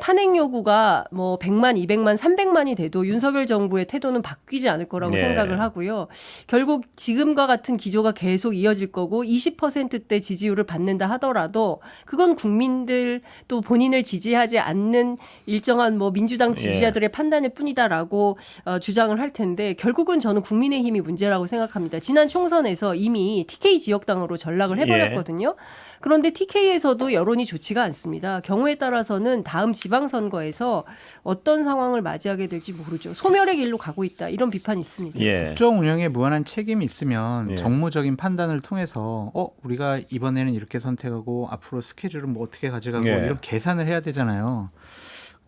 Speaker 3: 탄핵 요구가 뭐 100만, 200만, 300만이 돼도 윤석열 정부의 태도는 바뀌지 않을 거라고
Speaker 1: 네.
Speaker 3: 생각을 하고요. 결국 지금과 같은 기조가 계속 이어질 거고 20%대 지지율을 받는다 하더라도 그건 국민들 또 본인을 지지하지 않는 일정한 뭐 민주당 지지자들의 판단일 뿐이다라고 주장을 할 텐데 결국은 저는 국민의힘이 문제라고 생각합니다. 지난 총선에서 이미 TK 지역당으로 전락을 해버렸거든요. 그런데 TK에서도 여론이 좋지가 않습니다. 경우에 따라서는 다음 지방선거에서 어떤 상황을 맞이하게 될지 모르죠. 소멸의 길로 가고 있다. 이런 비판이 있습니다.
Speaker 1: 예.
Speaker 2: 국정 운영에 무한한 책임이 있으면
Speaker 1: 예.
Speaker 2: 정무적인 판단을 통해서 우리가 이번에는 이렇게 선택하고 앞으로 스케줄은 뭐 어떻게 가져가고
Speaker 1: 예.
Speaker 2: 이런 계산을 해야 되잖아요.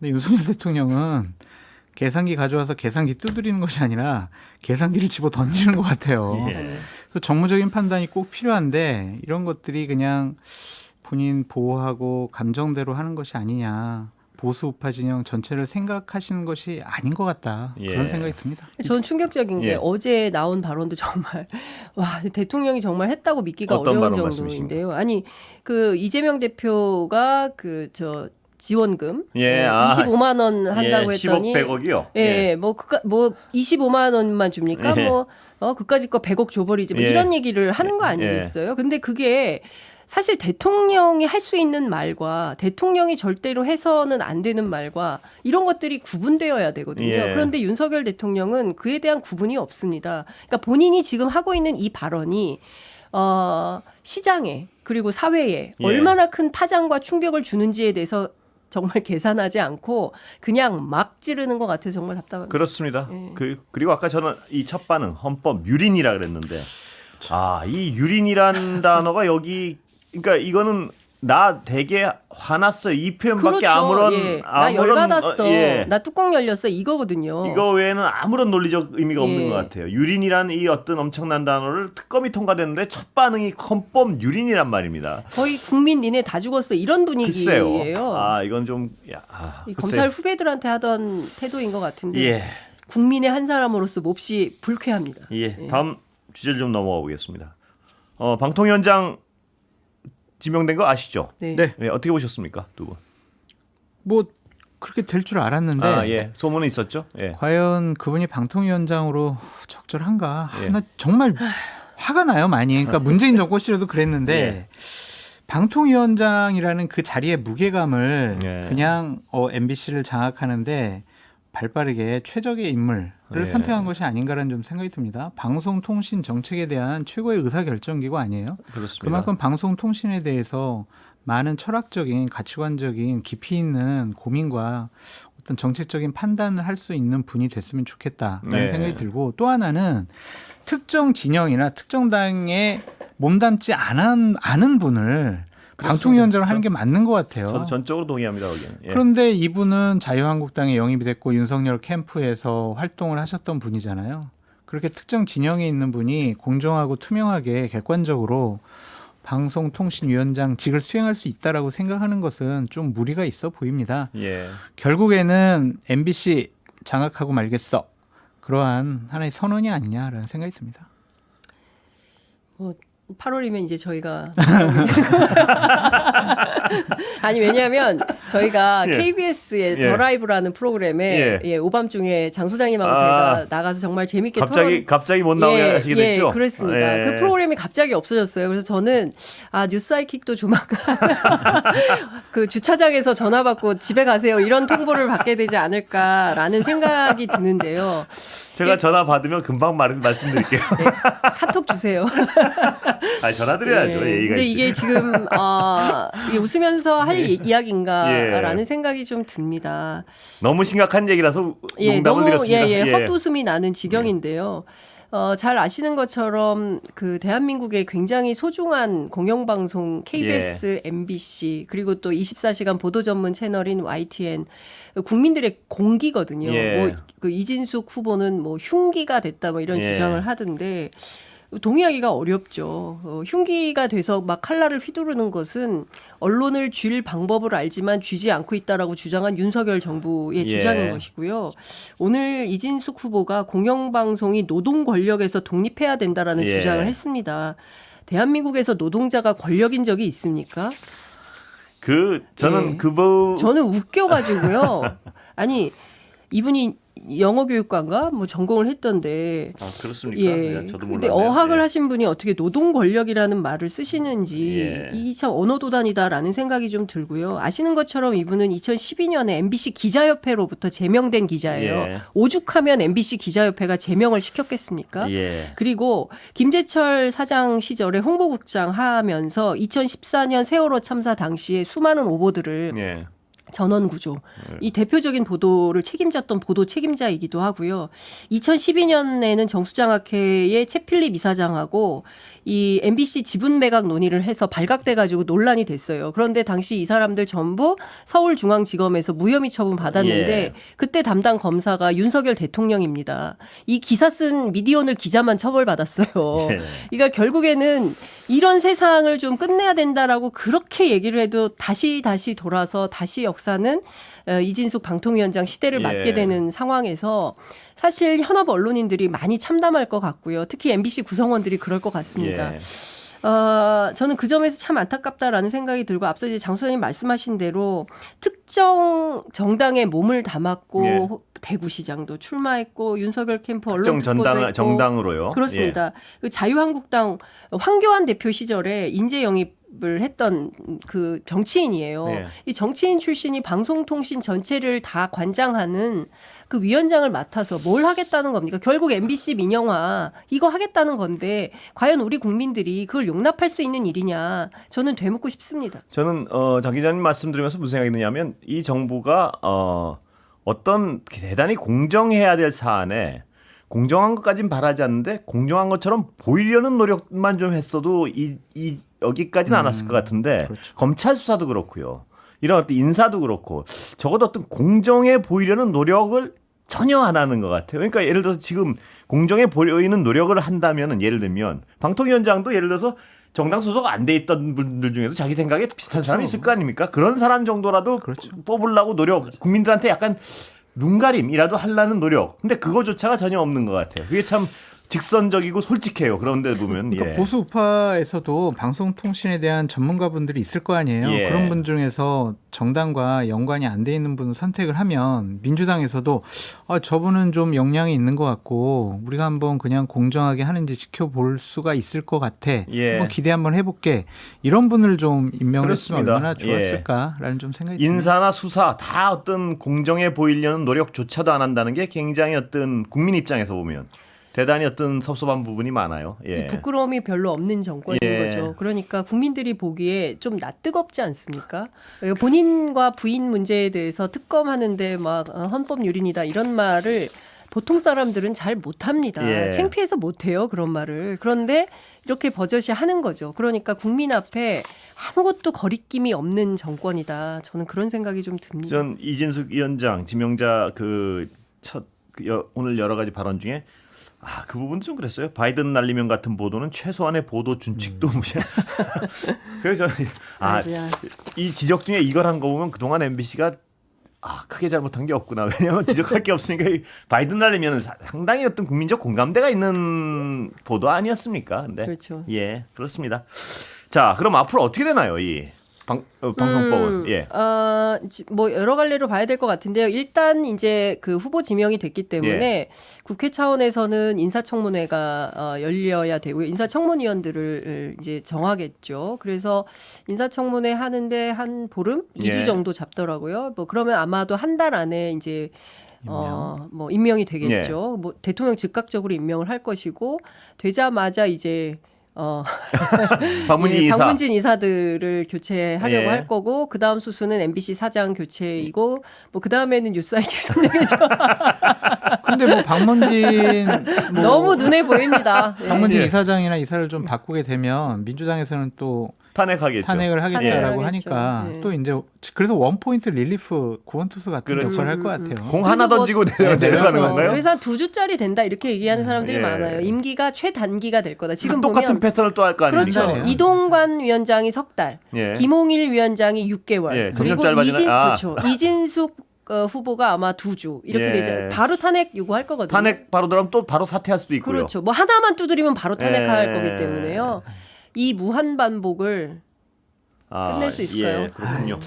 Speaker 2: 근데 윤석열 대통령은 계산기 가져와서 계산기 두드리는 것이 아니라 계산기를 집어 던지는 것 같아요.
Speaker 1: 예.
Speaker 2: 그래서 정무적인 판단이 꼭 필요한데 이런 것들이 그냥 본인 보호하고 감정대로 하는 것이 아니냐. 보수 우파 진영 전체를 생각하시는 것이 아닌 것 같다.
Speaker 1: 예.
Speaker 2: 그런 생각이 듭니다.
Speaker 3: 저는 충격적인 게
Speaker 1: 예.
Speaker 3: 어제 나온 발언도 정말 와 대통령이 정말 했다고 믿기가
Speaker 1: 어떤
Speaker 3: 어려운
Speaker 1: 발언
Speaker 3: 정도인데요. 아니 그 이재명 대표가 지원금
Speaker 1: 예.
Speaker 3: 25만 원 한다고
Speaker 1: 예.
Speaker 3: 했더니
Speaker 1: 10억 100억이요.
Speaker 3: 예, 뭐 25만 원만 줍니까?
Speaker 1: 예.
Speaker 3: 뭐 그까짓 거 100억 줘버리지 뭐
Speaker 1: 예.
Speaker 3: 이런 얘기를 하는 거 아니겠어요? 근데 그게 사실 대통령이 할 수 있는 말과 대통령이 절대로 해서는 안 되는 말과 이런 것들이 구분되어야 되거든요.
Speaker 1: 예.
Speaker 3: 그런데 윤석열 대통령은 그에 대한 구분이 없습니다. 그러니까 본인이 지금 하고 있는 이 발언이 시장에 그리고 사회에
Speaker 1: 예.
Speaker 3: 얼마나 큰 파장과 충격을 주는지에 대해서 정말 계산하지 않고 그냥 막 지르는 것 같아서 정말 답답합니다.
Speaker 1: 그렇습니다.
Speaker 3: 예.
Speaker 1: 그리고 아까 저는 이 첫 반응 헌법 유린이라 그랬는데 이 유린이란 단어가 여기 그러니까 이거는 나 되게 화났어 이 표현밖에 아무런
Speaker 3: 예. 나 열받았어. 나 뚜껑 열렸어 이거거든요.
Speaker 1: 이거 외에는 아무런 논리적 의미가 없는
Speaker 3: 예.
Speaker 1: 것 같아요. 유린이란 이 어떤 엄청난 단어를 특검이 통과됐는데 첫 반응이 헌법 유린이란 말입니다.
Speaker 3: 거의 국민 니네 다 죽었어 이런
Speaker 1: 글쎄요.
Speaker 3: 분위기예요.
Speaker 1: 이건 좀
Speaker 3: 이 검찰 후배들한테 하던 태도인 것 같은데
Speaker 1: 예.
Speaker 3: 국민의 한 사람으로서 몹시 불쾌합니다.
Speaker 1: 예. 다음 주제를 좀 넘어가 보겠습니다. 방통위원장 지명된 거 아시죠?
Speaker 3: 네.
Speaker 2: 네.
Speaker 1: 예, 어떻게 보셨습니까, 두 분?
Speaker 2: 뭐 그렇게 될 줄 알았는데
Speaker 1: 예. 소문은 있었죠. 예.
Speaker 2: 과연 그분이 방통위원장으로 적절한가?
Speaker 1: 예.
Speaker 2: 나 정말 화가 나요 많이. 그러니까 문재인 정권 시절도 그랬는데
Speaker 1: 예.
Speaker 2: 방통위원장이라는 그 자리의 무게감을
Speaker 1: 예.
Speaker 2: 그냥 MBC를 장악하는데 발빠르게 최적의 인물을
Speaker 1: 예.
Speaker 2: 선택한 것이 아닌가라는 좀 생각이 듭니다. 방송통신 정책에 대한 최고의 의사결정기구 아니에요?
Speaker 1: 그렇습니다.
Speaker 2: 그만큼 방송통신에 대해서 많은 철학적인 가치관적인 깊이 있는 고민과 어떤 정책적인 판단을 할 수 있는 분이 됐으면 좋겠다라는
Speaker 1: 네.
Speaker 2: 생각이 들고 또 하나는 특정 진영이나 특정 당에 몸담지 않은 분을 방통위원장을 하는 게 맞는 것 같아요.
Speaker 1: 저도 전적으로 동의합니다. 거기는. 예.
Speaker 2: 그런데 이분은 자유한국당에 영입이 됐고 윤석열 캠프에서 활동을 하셨던 분이잖아요. 그렇게 특정 진영에 있는 분이 공정하고 투명하게 객관적으로 방송통신위원장직을 수행할 수 있다라고 생각하는 것은 좀 무리가 있어 보입니다.
Speaker 1: 예.
Speaker 2: 결국에는 MBC 장악하고 말겠어. 그러한 하나의 선언이 아니냐라는 생각이 듭니다.
Speaker 3: 8월이면 이제 저희가 아니 왜냐하면 저희가
Speaker 1: 예.
Speaker 3: KBS의
Speaker 1: 예.
Speaker 3: 더 라이브라는 프로그램에
Speaker 1: 예.
Speaker 3: 오밤중에 장 소장님하고 제가 나가서 정말 재밌게
Speaker 1: 갑자기 못 나오게 하시게 됐죠?
Speaker 3: 예, 그렇습니다.
Speaker 1: 예.
Speaker 3: 그 프로그램이 갑자기 없어졌어요. 그래서 저는 뉴스사이킥도 조만간 그 주차장에서 전화 받고 집에 가세요 이런 통보를 받게 되지 않을까라는 생각이 드는데요.
Speaker 1: 제가 전화 받으면 금방 말씀드릴게요.
Speaker 3: 네, 카톡 주세요.
Speaker 1: 전화 드려야죠.
Speaker 3: 네.
Speaker 1: 예의가
Speaker 3: 근데
Speaker 1: 있지.
Speaker 3: 이게 지금 이게 웃으면서 할 이야기인가라는
Speaker 1: 예.
Speaker 3: 생각이 좀 듭니다.
Speaker 1: 너무 심각한 얘기라서 농담을
Speaker 3: 너무
Speaker 1: 드렸습니다.
Speaker 3: 헛웃음이 나는 지경인데요. 잘 아시는 것처럼 그 대한민국의 굉장히 소중한 공영방송 KBS, MBC 그리고 또 24시간 보도 전문 채널인 YTN 국민들의 공기거든요.
Speaker 1: 예.
Speaker 3: 뭐 그 이진숙 후보는 뭐 흉기가 됐다 뭐 이런
Speaker 1: 예.
Speaker 3: 주장을 하던데 동의하기가 어렵죠. 흉기가 돼서 막 칼날을 휘두르는 것은 언론을 쥘 방법을 알지만 쥐지 않고 있다라고 주장한 윤석열 정부의
Speaker 1: 예.
Speaker 3: 주장인 것이고요. 오늘 이진숙 후보가 공영방송이 노동 권력에서 독립해야 된다라는
Speaker 1: 예.
Speaker 3: 주장을 했습니다. 대한민국에서 노동자가 권력인 적이 있습니까?
Speaker 1: 저는
Speaker 3: 예. 저는 웃겨가지고요. 아니 이분이 영어 교육과인가 뭐 전공을 했던데.
Speaker 1: 그렇습니까?
Speaker 3: 예.
Speaker 1: 저도
Speaker 3: 근데
Speaker 1: 몰랐네요.
Speaker 3: 어학을
Speaker 1: 예.
Speaker 3: 하신 분이 어떻게 노동 권력이라는 말을 쓰시는지
Speaker 1: 예.
Speaker 3: 이 참 언어도단이다라는 생각이 좀 들고요. 아시는 것처럼 이분은 2012년에 MBC 기자협회로부터 제명된 기자예요.
Speaker 1: 예.
Speaker 3: 오죽하면 MBC 기자협회가 제명을 시켰겠습니까?
Speaker 1: 예.
Speaker 3: 그리고 김재철 사장 시절에 홍보국장 하면서 2014년 세월호 참사 당시에 수많은 오보들을
Speaker 1: 예.
Speaker 3: 전원구조 이 대표적인 보도를 책임졌던 보도 책임자이기도 하고요. 2012년에는 정수장학회의 최필립 이사장하고 이 MBC 지분 매각 논의를 해서 발각돼가지고 논란이 됐어요. 그런데 당시 이 사람들 전부 서울중앙지검에서 무혐의 처분 받았는데
Speaker 1: 예.
Speaker 3: 그때 담당 검사가 윤석열 대통령입니다. 이 기사 쓴 미디어오늘 기자만 처벌받았어요.
Speaker 1: 예.
Speaker 3: 그러니까 결국에는 이런 세상을 좀 끝내야 된다라고 그렇게 얘기를 해도 다시 돌아서 다시 역사는 이진숙 방통위원장 시대를
Speaker 1: 예.
Speaker 3: 맞게 되는 상황에서 사실 현업 언론인들이 많이 참담할 것 같고요. 특히 MBC 구성원들이 그럴 것 같습니다.
Speaker 1: 예.
Speaker 3: 저는 그 점에서 참 안타깝다라는 생각이 들고 앞서 이제 장 소장님 말씀하신 대로 특정 정당에 몸을 담았고
Speaker 1: 예.
Speaker 3: 대구시장도 출마했고 윤석열 캠프 언론
Speaker 1: 특정
Speaker 3: 특보도 했고
Speaker 1: 정당으로요.
Speaker 3: 그렇습니다. 그 자유한국당 황교안 대표 시절에 인재 영입 을 했던 그 정치인이에요.
Speaker 1: 네.
Speaker 3: 이 정치인 출신이 방송통신 전체를 다 관장하는 그 위원장을 맡아서 뭘 하겠다는 겁니까? 결국 MBC 민영화 이거 하겠다는 건데 과연 우리 국민들이 그걸 용납할 수 있는 일이냐? 저는 되묻고 싶습니다.
Speaker 1: 저는 장 기자님 말씀 드리면서 무슨 생각이 드냐면 이 정부가 어떤 대단히 공정해야 될 사안에 공정한 것까지는 바라지 않는데 공정한 것처럼 보이려는 노력만 좀 했어도 여기까지는 안 왔을 것 같은데
Speaker 2: 그렇죠.
Speaker 1: 검찰 수사도 그렇고요. 이런 어떤 인사도 그렇고 적어도 어떤 공정해 보이려는 노력을 전혀 안 하는 것 같아요. 그러니까 예를 들어서 지금 공정해 보이는 노력을 한다면은 예를 들면 방통위원장도 예를 들어서 정당 소속 안 돼 있던 분들 중에도 자기 생각에 비슷한 사람이 있을 거 아닙니까? 그런 사람 정도라도
Speaker 2: 그렇죠.
Speaker 1: 뽑으려고 노력, 국민들한테 약간 눈가림이라도 하려는 노력. 근데 그거조차가 전혀 없는 것 같아요. 그게 참 직선적이고 솔직해요. 그런데 보면
Speaker 2: 그러니까
Speaker 1: 예.
Speaker 2: 보수 우파에서도 방송통신에 대한 전문가분들이 있을 거 아니에요.
Speaker 1: 예.
Speaker 2: 그런 분 중에서 정당과 연관이 안 돼 있는 분을 선택을 하면 민주당에서도 저분은 좀 역량이 있는 것 같고 우리가 한번 그냥 공정하게 하는지 지켜볼 수가 있을 것 같아.
Speaker 1: 예.
Speaker 2: 한번 기대 한번 해볼게. 이런 분을 좀 임명을 했으면
Speaker 1: 그렇습니다.
Speaker 2: 얼마나 좋았을까라는 좀 생각이 듭니다.
Speaker 1: 인사나 수사 다 어떤 공정해 보이려는 노력조차도 안 한다는 게 굉장히 어떤 국민 입장에서 보면 대단히 어떤 섭섭한 부분이 많아요. 예.
Speaker 3: 부끄러움이 별로 없는 정권인
Speaker 1: 예.
Speaker 3: 거죠. 그러니까 국민들이 보기에 좀 낯뜨겁지 않습니까? 본인과 부인 문제에 대해서 특검하는데 막 헌법 유린이다 이런 말을 보통 사람들은 잘 못합니다.
Speaker 1: 예.
Speaker 3: 창피해서 못해요 그런 말을. 그런데 이렇게 버젓이 하는 거죠. 그러니까 국민 앞에 아무것도 거리낌이 없는 정권이다. 저는 그런 생각이 좀 듭니다.
Speaker 1: 전 이진숙 위원장 지명자 오늘 여러 가지 발언 중에 그 부분도 좀 그랬어요. 바이든 날리면 같은 보도는 최소한의 보도 준칙도 무시한. 그래서 저는
Speaker 3: 아이고야.
Speaker 1: 이 지적 중에 이걸 한 거 보면 그동안 MBC가 크게 잘못한 게 없구나. 왜냐하면 지적할 게 없으니까 바이든 날리면 상당히 어떤 국민적 공감대가 있는 보도 아니었습니까? 근데
Speaker 3: 그렇죠.
Speaker 1: 예, 그렇습니다. 자, 그럼 앞으로 어떻게 되나요, 이 방송법은? 예.
Speaker 3: 뭐 여러 갈래로 봐야 될 것 같은데요. 일단 이제 그 후보 지명이 됐기 때문에
Speaker 1: 예.
Speaker 3: 국회 차원에서는 인사청문회가 열려야 되고요. 인사청문위원들을 이제 정하겠죠. 그래서 인사청문회 하는데 한 보름,
Speaker 1: 예.
Speaker 3: 2주 정도 잡더라고요. 뭐 그러면 아마도 한 달 안에 이제 뭐 임명이 되겠죠.
Speaker 1: 예.
Speaker 3: 뭐 대통령 즉각적으로 임명을 할 것이고 되자마자 이제
Speaker 1: 박문진
Speaker 3: 예,
Speaker 1: 이사.
Speaker 3: 박문진 이사들을 교체하려고
Speaker 1: 예.
Speaker 3: 할 거고 그 다음 수순은 MBC 사장 교체이고 뭐 그 다음에는 뉴스아이큐 선례겠죠.
Speaker 2: 근데 뭐 박문진
Speaker 3: 너무 눈에 보입니다. 예.
Speaker 2: 박문진
Speaker 1: 예.
Speaker 2: 이사장이나 이사를 좀 바꾸게 되면 민주당에서는 또
Speaker 1: 탄핵하겠죠.
Speaker 2: 탄핵을 하겠다라고
Speaker 3: 예.
Speaker 2: 하니까
Speaker 3: 예.
Speaker 2: 또 이제 그래서 원포인트 릴리프 구원투수 같은
Speaker 1: 그렇죠.
Speaker 2: 역할을 할 것 같아요.
Speaker 1: 공 하나
Speaker 3: 그래서
Speaker 1: 던지고
Speaker 2: 네,
Speaker 1: 내려가는
Speaker 2: 그래서
Speaker 1: 건가요?
Speaker 3: 그래서 한 2주짜리 된다 이렇게 얘기하는 사람들이
Speaker 1: 예.
Speaker 3: 많아요. 임기가 최단기가 될 거다. 지금
Speaker 1: 똑같은
Speaker 3: 보면
Speaker 1: 패턴을 또 할 거 아닙니까?
Speaker 3: 그렇죠.
Speaker 2: 아니에요.
Speaker 3: 이동관 위원장이 석 달,
Speaker 1: 예.
Speaker 3: 김홍일 위원장이 6개월,
Speaker 1: 예, 점점
Speaker 3: 그리고
Speaker 1: 짧아지네.
Speaker 3: 그렇죠. 이진숙 후보가 아마 2주 이렇게
Speaker 1: 예.
Speaker 3: 되죠. 바로 탄핵 요구할 거거든요.
Speaker 1: 탄핵 바로 들어가면 또 바로 사퇴할 수도 있고요.
Speaker 3: 그렇죠. 뭐 하나만 두드리면 바로 탄핵할
Speaker 1: 예.
Speaker 3: 거기 때문에요. 이 무한 반복을 끝낼 수 있을까요?
Speaker 1: 예, 그렇군요.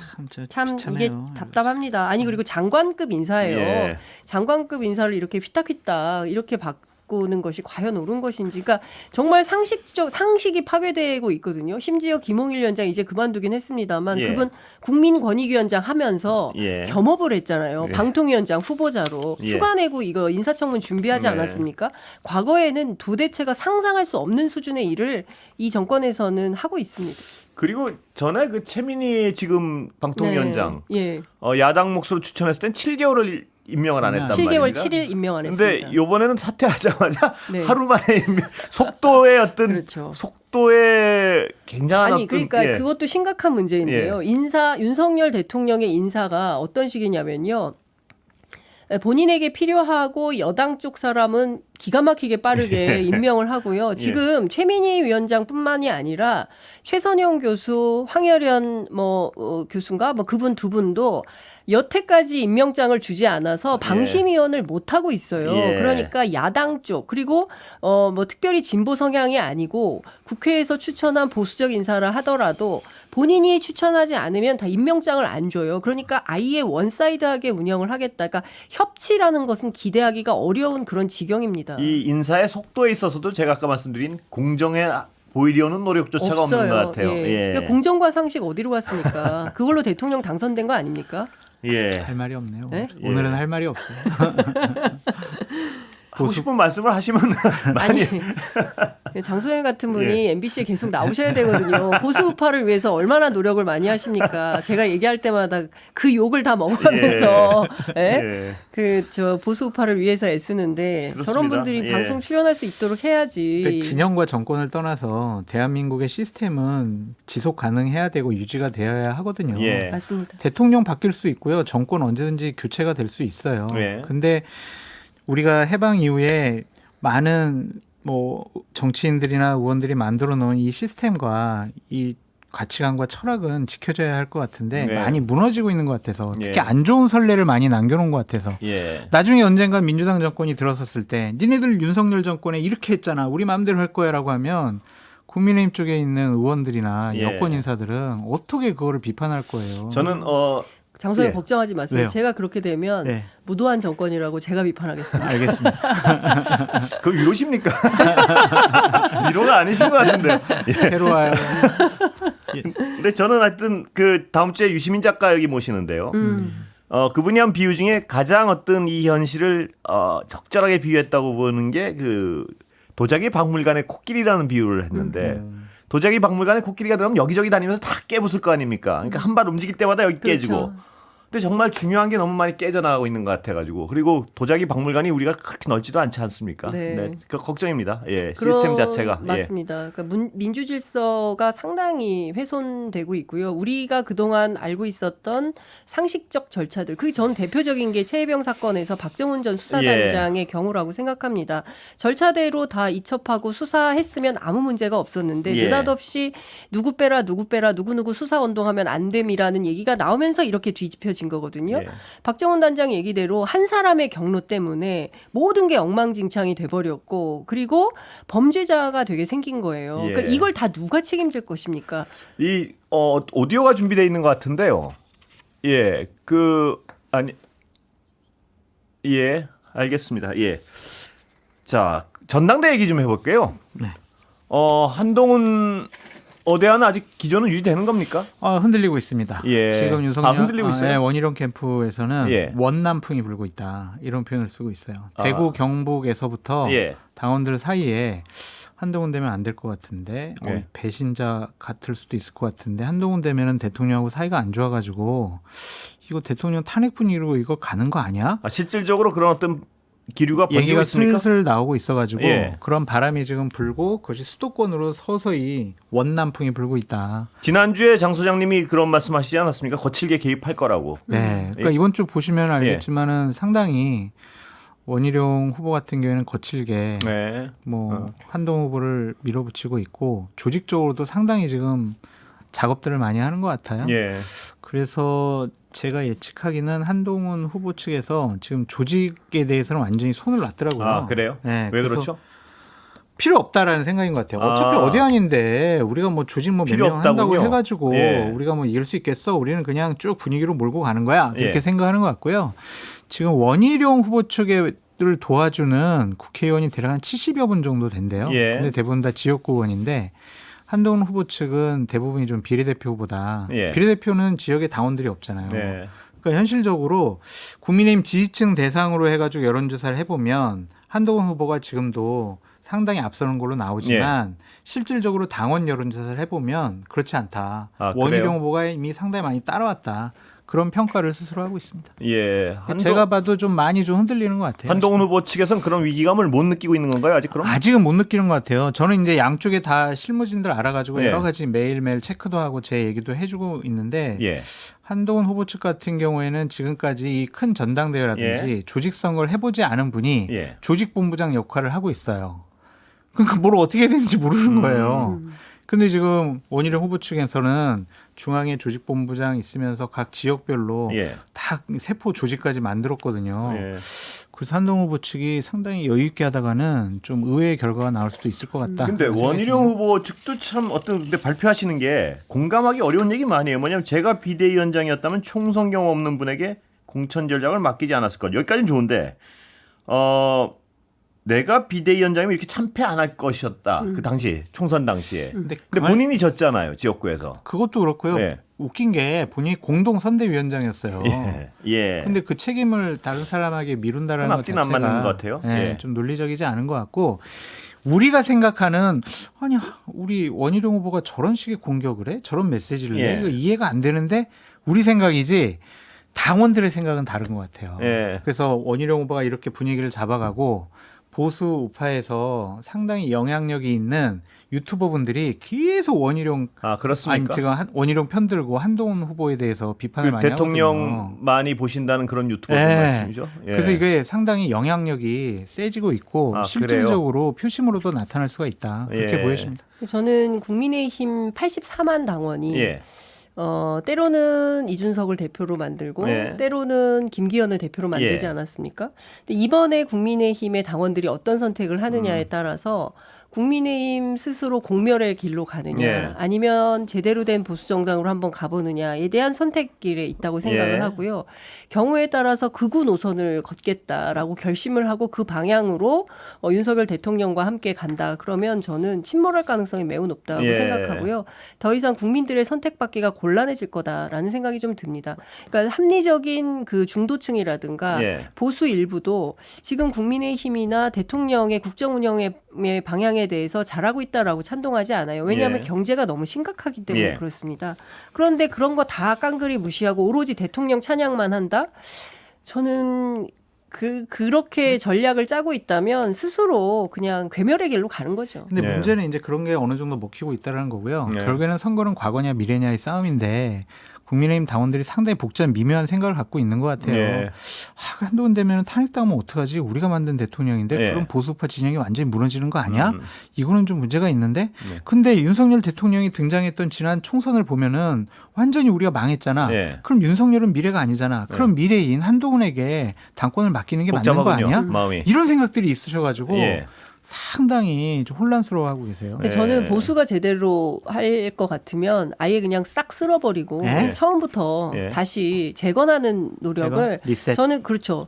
Speaker 3: 참
Speaker 2: 비참해요.
Speaker 3: 이게 답답합니다. 아니 그리고 장관급 인사예요.
Speaker 1: 예.
Speaker 3: 장관급 인사를 이렇게 휘딱휘딱 이렇게 바꾸는 것이 과연 옳은 것인지. 그러니까 정말 상식이 파괴되고 있거든요. 심지어 김홍일 위원장 이제 그만두긴 했습니다만
Speaker 1: 예.
Speaker 3: 그분 국민권익위원장 하면서
Speaker 1: 예.
Speaker 3: 겸업을 했잖아요.
Speaker 1: 예.
Speaker 3: 방통위원장 후보자로
Speaker 1: 예.
Speaker 3: 휴가 내고 이거 인사청문 준비하지
Speaker 1: 네.
Speaker 3: 않았습니까? 과거에는 도대체가 상상할 수 없는 수준의 일을 이 정권에서는 하고 있습니다.
Speaker 1: 그리고 전에 그 최민희 지금 방통위원장
Speaker 3: 네. 예.
Speaker 1: 야당 몫으로 추천했을 땐 7개월을 임명을 안 했단
Speaker 3: 7개월
Speaker 1: 말입니다.
Speaker 3: 7일 임명 안
Speaker 1: 근데
Speaker 3: 했습니다.
Speaker 1: 이번에는 사퇴하자마자
Speaker 3: 네.
Speaker 1: 하루 만에 속도의 어떤
Speaker 3: 그렇죠.
Speaker 1: 속도의 굉장한
Speaker 3: 아니
Speaker 1: 어떤
Speaker 3: 그러니까
Speaker 1: 예.
Speaker 3: 그것도 심각한 문제인데요. 윤석열 대통령의 인사가 어떤 식이냐면요. 본인에게 필요하고 여당 쪽 사람은 기가 막히게 빠르게 임명을 하고요. 지금 최민희 위원장뿐만이 아니라 최선영 교수, 황열연 교수인가 그분 두 분도 여태까지 임명장을 주지 않아서 방심위원을 못 하고 있어요.
Speaker 1: 예.
Speaker 3: 그러니까 야당 쪽 그리고 특별히 진보 성향이 아니고 국회에서 추천한 보수적 인사를 하더라도 본인이 추천하지 않으면 다 임명장을 안 줘요. 그러니까 아예 원사이드하게 운영을 하겠다. 그러니까 협치라는 것은 기대하기가 어려운 그런 지경입니다.
Speaker 1: 이 인사의 속도에 있어서도 제가 아까 말씀드린 보이려는 노력조차가
Speaker 3: 없어요.
Speaker 1: 없는 것 같아요.
Speaker 3: 예.
Speaker 1: 예.
Speaker 3: 그러니까 공정과 상식 어디로 갔습니까? 그걸로 대통령 당선된 거 아닙니까?
Speaker 1: 예.
Speaker 2: 할 말이 없네요.
Speaker 3: 네?
Speaker 2: 오늘은
Speaker 1: 예.
Speaker 2: 할 말이 없어요.
Speaker 1: 하고 싶은 말씀을 하시면 많이
Speaker 3: 아니 장소영 같은 분이
Speaker 1: 예.
Speaker 3: MBC에 계속 나오셔야 되거든요. 보수 우파를 위해서 얼마나 노력을 많이 하십니까? 제가 얘기할 때마다 그 욕을 다 먹어가면서 예?
Speaker 1: 예.
Speaker 3: 그 저 보수 우파를 위해서 애쓰는데 저런
Speaker 1: 그렇습니다.
Speaker 3: 분들이
Speaker 1: 예.
Speaker 3: 방송 출연할 수 있도록 해야지.
Speaker 2: 그러니까 진영과 정권을 떠나서 대한민국의 시스템은 지속 가능해야 되고 유지가 되어야 하거든요.
Speaker 1: 예.
Speaker 3: 맞습니다.
Speaker 2: 대통령 바뀔 수 있고요. 정권 언제든지 교체가 될 수 있어요.
Speaker 1: 예.
Speaker 2: 근데 우리가 해방 이후에 많은 뭐 정치인들이나 의원들이 만들어 놓은 이 시스템과 이 가치관과 철학은 지켜져야 할 것 같은데
Speaker 1: 네.
Speaker 2: 많이 무너지고 있는 것 같아서 특히
Speaker 1: 예.
Speaker 2: 안 좋은 선례를 많이 남겨놓은 것 같아서
Speaker 1: 예.
Speaker 2: 나중에 언젠가 민주당 정권이 들어섰을 때 니네들 윤석열 정권에 이렇게 했잖아 우리 마음대로 할 거야라고 하면 국민의힘 쪽에 있는 의원들이나
Speaker 1: 예.
Speaker 2: 여권 인사들은 어떻게 그거를 비판할 거예요.
Speaker 1: 저는
Speaker 3: 장소영
Speaker 1: 예.
Speaker 3: 걱정하지 마세요.
Speaker 2: 왜요?
Speaker 3: 제가 그렇게 되면
Speaker 2: 네.
Speaker 3: 무도한 정권이라고 제가 비판하겠습니다.
Speaker 2: 알겠습니다.
Speaker 1: 그 위로십니까? 위로가 아니신 것 같은데요. 예.
Speaker 2: 해로워요.
Speaker 1: 근데 저는 하여튼 그 다음 주에 유시민 작가 여기 모시는데요. 그분이 한 비유 중에 가장 어떤 이 현실을 적절하게 비유했다고 보는 게 그 도자기 박물관의 코끼리라는 비유를 했는데 도자기 박물관에 코끼리가 들어가면 여기저기 다니면서 다 깨부술 거 아닙니까? 그러니까 한 발 움직일 때마다 여기 깨지고.
Speaker 3: 그렇죠.
Speaker 1: 근데 정말 중요한 게 너무 많이 깨져나가고 있는 것 같아가지고 그리고 도자기 박물관이 우리가 그렇게 넓지도 않지 않습니까?
Speaker 3: 네.
Speaker 1: 그 걱정입니다. 예, 시스템 자체가. 예.
Speaker 3: 맞습니다. 그러니까 민주 질서가 상당히 훼손되고 있고요. 우리가 그동안 알고 있었던 상식적 절차들, 그게 전 대표적인 게 최혜병 사건에서 박정훈 전 수사단장의 경우라고 생각합니다. 절차대로 다 이첩하고 수사했으면 아무 문제가 없었는데
Speaker 1: 예.
Speaker 3: 느닷없이 누구 빼라 누구누구 수사 운동하면 안 됨이라는 얘기가 나오면서 이렇게 뒤집혀진 거거든요.
Speaker 1: 예.
Speaker 3: 박정훈 단장 얘기대로 한 사람의 경로 때문에 모든 게 엉망진창이 돼버렸고 그리고 범죄자가 되게 생긴 거예요.
Speaker 1: 예.
Speaker 3: 그러니까 이걸 다 누가 책임질 것입니까?
Speaker 1: 이 오디오가 준비되어 있는 것 같은데요. 예, 예, 알겠습니다. 예, 자 전당대 얘기 좀 해볼게요.
Speaker 2: 네.
Speaker 1: 한동훈 어대안은 아직 기존은 유지되는 겁니까?
Speaker 2: 흔들리고 있습니다.
Speaker 1: 예.
Speaker 2: 지금 윤석열
Speaker 1: 흔들리고 있어요?
Speaker 2: 네, 원희룡 캠프에서는
Speaker 1: 예.
Speaker 2: 원남풍이 불고 있다 이런 표현을 쓰고 있어요.
Speaker 1: 아.
Speaker 2: 대구 경북에서부터
Speaker 1: 예.
Speaker 2: 당원들 사이에 한동훈 되면 안 될 것 같은데
Speaker 1: 예.
Speaker 2: 배신자 같을 수도 있을 것 같은데 한동훈 되면은 대통령하고 사이가 안 좋아가지고 이거 대통령 탄핵 분위기로 이거 가는 거 아니야?
Speaker 1: 실질적으로 그런 어떤 기류가 번지고
Speaker 2: 얘기가
Speaker 1: 있습니까?
Speaker 2: 슬슬 나오고 있어가지고
Speaker 1: 예.
Speaker 2: 그런 바람이 지금 불고 그것이 수도권으로 서서히 원남풍이 불고 있다.
Speaker 1: 지난주에 장 소장님이 그런 말씀하시지 않았습니까? 거칠게 개입할 거라고.
Speaker 2: 네, 그러니까
Speaker 1: 예.
Speaker 2: 이번 주 보시면 알겠지만은 상당히 원희룡 후보 같은 경우에는 거칠게
Speaker 1: 네.
Speaker 2: 뭐 한동훈 후보를 밀어붙이고 있고 조직적으로도 상당히 지금 작업들을 많이 하는 것 같아요.
Speaker 1: 예.
Speaker 2: 그래서 제가 예측하기는 한동훈 후보 측에서 지금 조직에 대해서는 완전히 손을 놨더라고요.
Speaker 1: 아, 그래요?
Speaker 2: 네,
Speaker 1: 왜
Speaker 2: 그래서
Speaker 1: 그렇죠?
Speaker 2: 필요 없다라는 생각인 것 같아요. 어차피
Speaker 1: 아.
Speaker 2: 어디 아닌데 우리가 뭐 조직 뭐 몇
Speaker 1: 필요
Speaker 2: 명 한다고
Speaker 1: 없다군요.
Speaker 2: 해가지고
Speaker 1: 예.
Speaker 2: 우리가 뭐 이길 수 있겠어? 우리는 그냥 쭉 분위기로 몰고 가는 거야. 그렇게
Speaker 1: 예.
Speaker 2: 생각하는 것 같고요. 지금 원희룡 후보 측을 도와주는 국회의원이 대략 한 70여 분 정도 된대요.
Speaker 1: 예.
Speaker 2: 근데 대부분 다 지역구 의원인데 한동훈 후보 측은 대부분이 좀 비례대표 후보다.
Speaker 1: 예.
Speaker 2: 비례대표는 지역에 당원들이 없잖아요.
Speaker 1: 네.
Speaker 2: 그러니까 현실적으로 국민의힘 지지층 대상으로 해가지고 여론조사를 해보면 한동훈 후보가 지금도 상당히 앞서는 걸로 나오지만 실질적으로 당원 여론조사를 해보면 그렇지 않다.
Speaker 1: 아,
Speaker 2: 원희룡
Speaker 1: 그래요?
Speaker 2: 후보가 이미 상당히 많이 따라왔다. 그런 평가를 스스로 하고 있습니다.
Speaker 1: 예.
Speaker 2: 제가 봐도 좀 많이 좀 흔들리는 것 같아요.
Speaker 1: 한동훈 후보 측에서는 그런 위기감을 못 느끼고 있는 건가요? 아직 그럼?
Speaker 2: 아직은 못 느끼는 것 같아요. 저는 이제 양쪽에 다 실무진들 알아가지고
Speaker 1: 예.
Speaker 2: 여러 가지 매일매일 체크도 하고 제 얘기도 해주고 있는데
Speaker 1: 예.
Speaker 2: 한동훈 후보 측 같은 경우에는 지금까지 이 큰 전당대회라든지 조직 선거를 해보지 않은 분이
Speaker 1: 예.
Speaker 2: 조직본부장 역할을 하고 있어요. 그러니까 뭘 어떻게 해야 되는지 모르는 거예요. 근데 지금 원희룡 후보 측에서는 중앙에 조직본부장 있으면서 각 지역별로
Speaker 1: 예.
Speaker 2: 다 세포 조직까지 만들었거든요.
Speaker 1: 예.
Speaker 2: 그래서 한동훈 후보 측이 상당히 여유 있게 하다가는 좀 의외의 결과가 나올 수도 있을 것 같다.
Speaker 1: 근데
Speaker 2: 그런
Speaker 1: 원희룡
Speaker 2: 생각이
Speaker 1: 후보 측도 참 근데 발표하시는 게 공감하기 어려운 얘기 많이 해요. 뭐냐면 제가 비대위원장이었다면 총선 경험 없는 분에게 공천 전략을 맡기지 않았을 것. 여기까지는 좋은데 내가 비대위원장이면 이렇게 참패 안 할 것이었다. 그 당시 총선 당시에.
Speaker 2: 근데
Speaker 1: 근데 본인이 졌잖아요, 지역구에서.
Speaker 2: 그것도 그렇고요.
Speaker 1: 예.
Speaker 2: 웃긴 게 본인이 공동 선대위원장이었어요.
Speaker 1: 예.
Speaker 2: 근데 그 책임을 다른 사람에게 미룬다라는 것
Speaker 1: 앞뒤는
Speaker 2: 자체가
Speaker 1: 안 맞는 것 같아요. 예.
Speaker 2: 좀 논리적이지 않은 것 같고 우리가 생각하는 아니 우리 원희룡 후보가 저런 식의 공격을 해? 저런 메시지를
Speaker 1: 예.
Speaker 2: 내? 이거 이해가 안 되는데 우리 생각이지 당원들의 생각은 다른 것 같아요.
Speaker 1: 예.
Speaker 2: 그래서 원희룡 후보가 이렇게 분위기를 잡아가고 보수 우파에서 상당히 영향력이 있는 유튜버분들이 계속 원희룡
Speaker 1: 아, 그렇습니까?
Speaker 2: 제가 원희룡 편들고 한동훈 후보에 대해서 비판을
Speaker 1: 그
Speaker 2: 많이
Speaker 1: 대통령
Speaker 2: 하거든요.
Speaker 1: 많이 보신다는 그런 유튜버
Speaker 2: 예.
Speaker 1: 말씀이죠. 예.
Speaker 2: 그래서 이게 상당히 영향력이 세지고 있고
Speaker 1: 아,
Speaker 2: 실질적으로 표심으로도 나타날 수가 있다. 그렇게
Speaker 1: 예.
Speaker 2: 보여집니다.
Speaker 3: 저는 국민의힘 84만 당원이
Speaker 1: 예.
Speaker 3: 때로는 이준석을 대표로 만들고
Speaker 1: 예.
Speaker 3: 때로는 김기현을 대표로 만들지
Speaker 1: 예.
Speaker 3: 않았습니까? 근데 이번에 국민의힘의 당원들이 어떤 선택을 하느냐에 따라서 국민의힘 스스로 공멸의 길로 가느냐
Speaker 1: 예.
Speaker 3: 아니면 제대로 된 보수 정당으로 한번 가보느냐에 대한 선택길에 있다고 생각을
Speaker 1: 예.
Speaker 3: 하고요. 경우에 따라서 극우 노선을 걷겠다라고 결심을 하고 그 방향으로 윤석열 대통령과 함께 간다. 그러면 저는 침몰할 가능성이 매우 높다고
Speaker 1: 예.
Speaker 3: 생각하고요. 더 이상 국민들의 선택받기가 곤란해질 거다라는 생각이 좀 듭니다. 그러니까 합리적인 그 중도층이라든가
Speaker 1: 예.
Speaker 3: 보수 일부도 지금 국민의힘이나 대통령의 국정 운영의 방향에 대해서 잘하고 있다라고 찬동하지 않아요. 왜냐하면
Speaker 1: 예.
Speaker 3: 경제가 너무 심각하기 때문에
Speaker 1: 예.
Speaker 3: 그렇습니다. 그런데 그런 거 다 깡그리 무시하고 오로지 대통령 찬양만 한다? 저는 그렇게 전략을 짜고 있다면 스스로 그냥 괴멸의 길로 가는 거죠.
Speaker 2: 근데
Speaker 1: 예.
Speaker 2: 문제는 이제 그런 게 어느 정도 먹히고 있다는 거고요.
Speaker 1: 예.
Speaker 2: 결국에는 선거는 과거냐 미래냐의 싸움인데 국민의힘 당원들이 상당히 복잡한 미묘한 생각을 갖고 있는 것 같아요.
Speaker 1: 예.
Speaker 2: 한동훈 되면 탄핵당하면 어떡하지? 우리가 만든 대통령인데
Speaker 1: 예.
Speaker 2: 그럼 보수파 진영이 완전히 무너지는 거 아니야?
Speaker 1: 음.
Speaker 2: 이거는 좀 문제가 있는데
Speaker 1: 네.
Speaker 2: 근데 윤석열 대통령이 등장했던 지난 총선을 보면은 완전히 우리가 망했잖아.
Speaker 1: 예.
Speaker 2: 그럼 윤석열은 미래가 아니잖아. 그럼 미래인 한동훈에게 당권을 맡기는 게 맞는 거
Speaker 1: 복잡하군요,
Speaker 2: 아니야?
Speaker 1: 마음이.
Speaker 2: 이런 생각들이 있으셔가지고
Speaker 1: 예.
Speaker 2: 상당히 좀 혼란스러워하고 계세요.
Speaker 3: 근데
Speaker 1: 네.
Speaker 3: 저는 보수가 제대로 할 것 같으면 아예 그냥 싹 쓸어버리고
Speaker 2: 네?
Speaker 3: 처음부터
Speaker 1: 예.
Speaker 3: 다시 재건하는 노력을
Speaker 2: 재건? 리셋.
Speaker 3: 저는 그렇죠.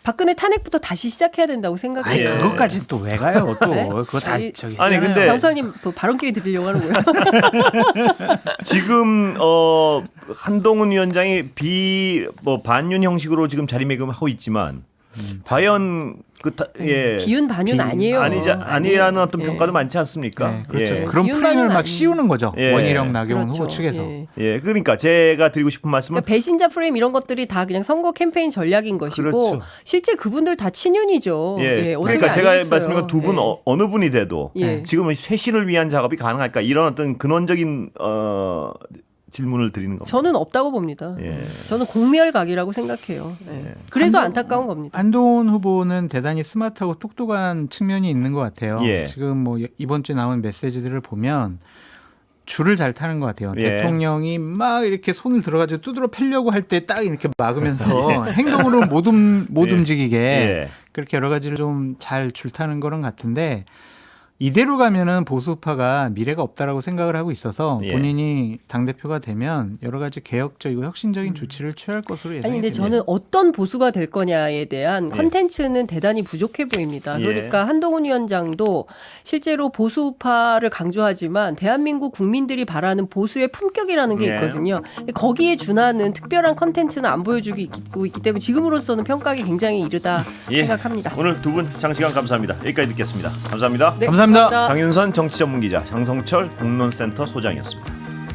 Speaker 3: 박근혜 탄핵부터 다시 시작해야 된다고
Speaker 2: 아니
Speaker 3: 생각해요.
Speaker 1: 예.
Speaker 2: 그것까지 또 왜 가요? 또
Speaker 3: 네?
Speaker 2: 그거 다
Speaker 3: 아니,
Speaker 2: 저기
Speaker 1: 아니,
Speaker 2: 있잖아요.
Speaker 1: 근데-
Speaker 3: 장수님 발언 기회 드리려고 하는 거예요.
Speaker 1: 지금 한동훈 위원장이 반윤 형식으로 지금 자리매김하고 있지만 과연
Speaker 3: 비윤 반윤 아니에요.
Speaker 1: 아니라는 어떤
Speaker 3: 예.
Speaker 1: 평가도 많지 않습니까?
Speaker 2: 네, 그렇죠.
Speaker 1: 예.
Speaker 2: 그런
Speaker 3: 비윤
Speaker 2: 프레임을
Speaker 3: 반은
Speaker 2: 막
Speaker 3: 아니-
Speaker 2: 씌우는 거죠.
Speaker 1: 예.
Speaker 2: 원희룡, 나경원
Speaker 3: 그렇죠.
Speaker 2: 후보 측에서.
Speaker 3: 예.
Speaker 1: 예, 그러니까 제가 드리고 싶은 말씀은
Speaker 3: 그러니까 배신자 프레임 이런 것들이 다 그냥 선거 캠페인 전략인 것이고
Speaker 1: 그렇죠.
Speaker 3: 실제 그분들 다 친윤이죠.
Speaker 1: 예,
Speaker 3: 어떻게
Speaker 1: 그러니까 제가
Speaker 3: 아니겠어요.
Speaker 1: 말씀드린 건 두 분
Speaker 3: 예.
Speaker 1: 어느 분이 돼도
Speaker 3: 예.
Speaker 1: 지금 쇄신을 위한 작업이 가능할까 이런 어떤 근원적인 질문을 드리는 겁니다.
Speaker 3: 저는 없다고 봅니다.
Speaker 1: 예.
Speaker 3: 저는 공멸각이라고 생각해요. 예. 그래서 안타까운 겁니다.
Speaker 2: 한동훈 후보는 대단히 스마트하고 똑똑한 측면이 있는 것 같아요.
Speaker 1: 예.
Speaker 2: 지금 뭐 이번 주에 나온 메시지들을 보면 줄을 잘 타는 것 같아요.
Speaker 1: 예.
Speaker 2: 대통령이 막 이렇게 손을 들어가지고 두드러 패려고 할 때 딱 이렇게 막으면서 행동으로 못
Speaker 1: 예.
Speaker 2: 움직이게
Speaker 1: 예.
Speaker 2: 그렇게 여러 가지를 좀 잘 줄 타는 거는 같은데 이대로 가면은 보수파가 미래가 없다라고 생각을 하고 있어서
Speaker 1: 예.
Speaker 2: 본인이 당대표가 되면 여러 가지 개혁적이고 혁신적인 조치를 취할 것으로
Speaker 3: 아니
Speaker 2: 예상이
Speaker 3: 근데
Speaker 2: 됩니다.
Speaker 3: 저는 어떤 보수가 될 거냐에 대한
Speaker 1: 예.
Speaker 3: 컨텐츠는 대단히 부족해 보입니다.
Speaker 1: 예.
Speaker 3: 그러니까 한동훈 위원장도 실제로 보수파를 강조하지만 대한민국 국민들이 바라는 보수의 품격이라는 게
Speaker 1: 예.
Speaker 3: 있거든요. 근데 거기에 준하는 특별한 컨텐츠는 안 보여주고 있기 때문에 지금으로서는 평가하기 굉장히 이르다
Speaker 1: 예.
Speaker 3: 생각합니다.
Speaker 1: 오늘 두 분 장시간 감사합니다. 여기까지 듣겠습니다. 감사합니다.
Speaker 3: 네,
Speaker 2: 감사합니다.
Speaker 1: 장윤선 정치전문기자, 장성철 공론센터 소장이었습니다.